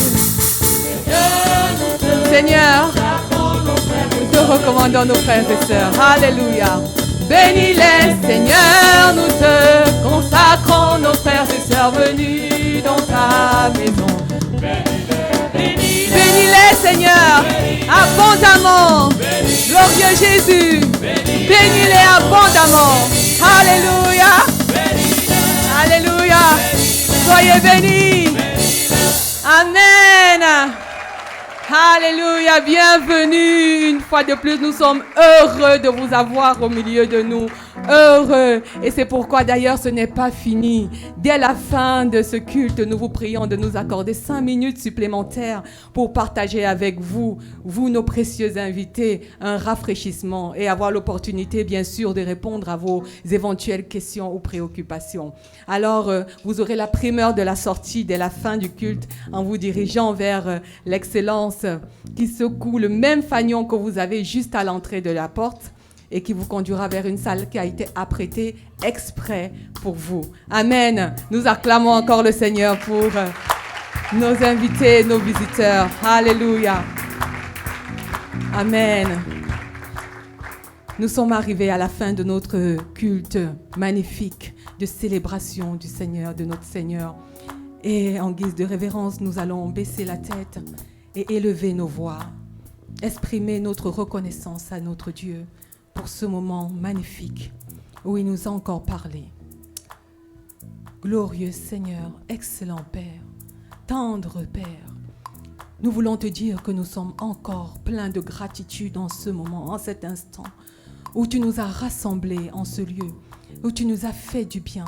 Seigneur, nous te recommandons nos frères et sœurs. Alléluia. Bénis-les, Seigneur, nous te consacrons nos frères et sœurs venus dans ta maison. Bénis-les, Seigneur, abondamment. Glorieux Jésus, bénis-les abondamment. Alléluia. Alléluia. Soyez bénis. Amen. Alléluia, bienvenue. Une fois de plus, nous sommes heureux de vous avoir au milieu de nous. Heureux. Et c'est pourquoi d'ailleurs ce n'est pas fini. Dès la fin de ce culte, nous vous prions de nous accorder 5 minutes supplémentaires pour partager avec vous, nos précieux invités, un rafraîchissement et avoir l'opportunité, bien sûr, de répondre à vos éventuelles questions ou préoccupations. Alors, vous aurez la primeur de la sortie dès la fin du culte en vous dirigeant vers l'excellence qui secoue le même fanion que vous avez juste à l'entrée de la porte et qui vous conduira vers une salle qui a été apprêtée exprès pour vous. Amen. Nous acclamons encore le Seigneur pour nos invités, nos visiteurs. Alléluia. Amen. Nous sommes arrivés à la fin de notre culte magnifique de célébration du Seigneur, de notre Seigneur. Et en guise de révérence, nous allons baisser la tête et élever nos voix, exprimer notre reconnaissance à notre Dieu pour ce moment magnifique où il nous a encore parlé. Glorieux Seigneur, excellent Père, tendre Père, nous voulons te dire que nous sommes encore pleins de gratitude en ce moment, en cet instant, où tu nous as rassemblés en ce lieu, où tu nous as fait du bien,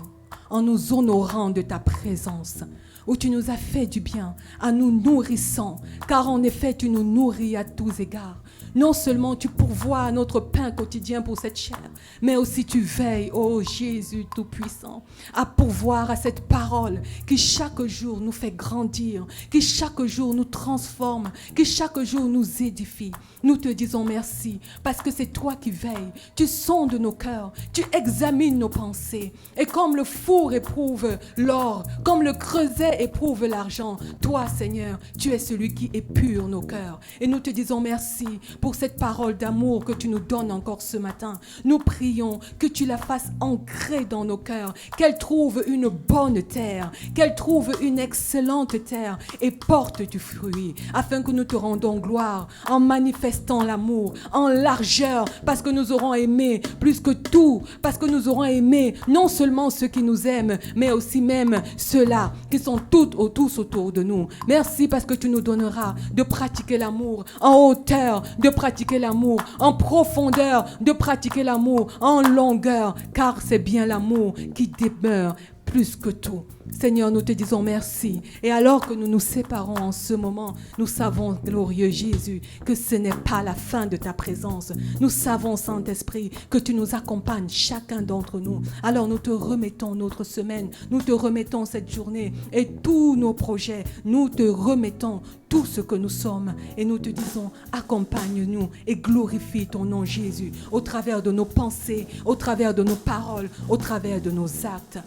en nous honorant de ta présence, où tu nous as fait du bien, en nous nourrissant, car en effet tu nous nourris à tous égards. Non seulement tu pourvois notre pain quotidien pour cette chair, mais aussi tu veilles, ô Jésus Tout-Puissant, à pourvoir à cette parole qui chaque jour nous fait grandir, qui chaque jour nous transforme, qui chaque jour nous édifie. Nous te disons merci, parce que c'est toi qui veilles, tu sondes nos cœurs, tu examines nos pensées. Et comme le four éprouve l'or, comme le creuset éprouve l'argent, toi Seigneur, tu es celui qui épure nos cœurs. Et nous te disons merci pour cette parole d'amour que tu nous donnes encore ce matin. Nous prions que tu la fasses ancrer dans nos cœurs, qu'elle trouve une bonne terre, qu'elle trouve une excellente terre et porte du fruit, afin que nous te rendons gloire en manifestant l'amour en largeur, parce que nous aurons aimé plus que tout, parce que nous aurons aimé non seulement ceux qui nous aiment, mais aussi même ceux-là qui sont tous autour de nous. Merci parce que tu nous donneras de pratiquer l'amour en hauteur, de pratiquer l'amour en profondeur, de pratiquer l'amour en longueur, car c'est bien l'amour qui demeure plus que tout. Seigneur, nous te disons merci. Et alors que nous nous séparons en ce moment, nous savons, glorieux Jésus, que ce n'est pas la fin de ta présence. Nous savons, Saint-Esprit, que tu nous accompagnes, chacun d'entre nous. Alors nous te remettons notre semaine, nous te remettons cette journée et tous nos projets. Nous te remettons tout ce que nous sommes et nous te disons, accompagne-nous et glorifie ton nom, Jésus, au travers de nos pensées, au travers de nos paroles, au travers de nos actes.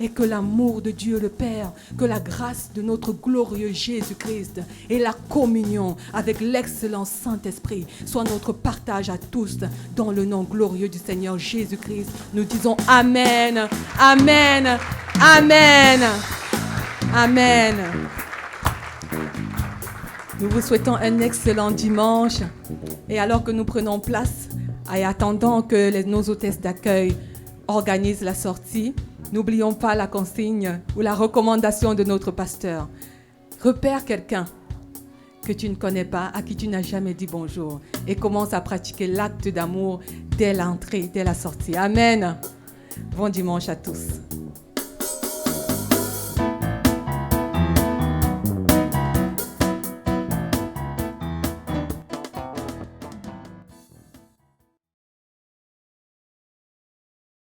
Et que l'amour de Dieu le Père, que la grâce de notre glorieux Jésus-Christ et la communion avec l'excellent Saint-Esprit soit notre partage à tous dans le nom glorieux du Seigneur Jésus-Christ. Nous disons Amen, Amen, Amen, Amen. Nous vous souhaitons un excellent dimanche. Et alors que nous prenons place et attendant que nos hôtesses d'accueil organisent la sortie, n'oublions pas la consigne ou la recommandation de notre pasteur. Repère quelqu'un que tu ne connais pas, à qui tu n'as jamais dit bonjour et commence à pratiquer l'acte d'amour dès l'entrée, dès la sortie. Amen. Bon dimanche à tous.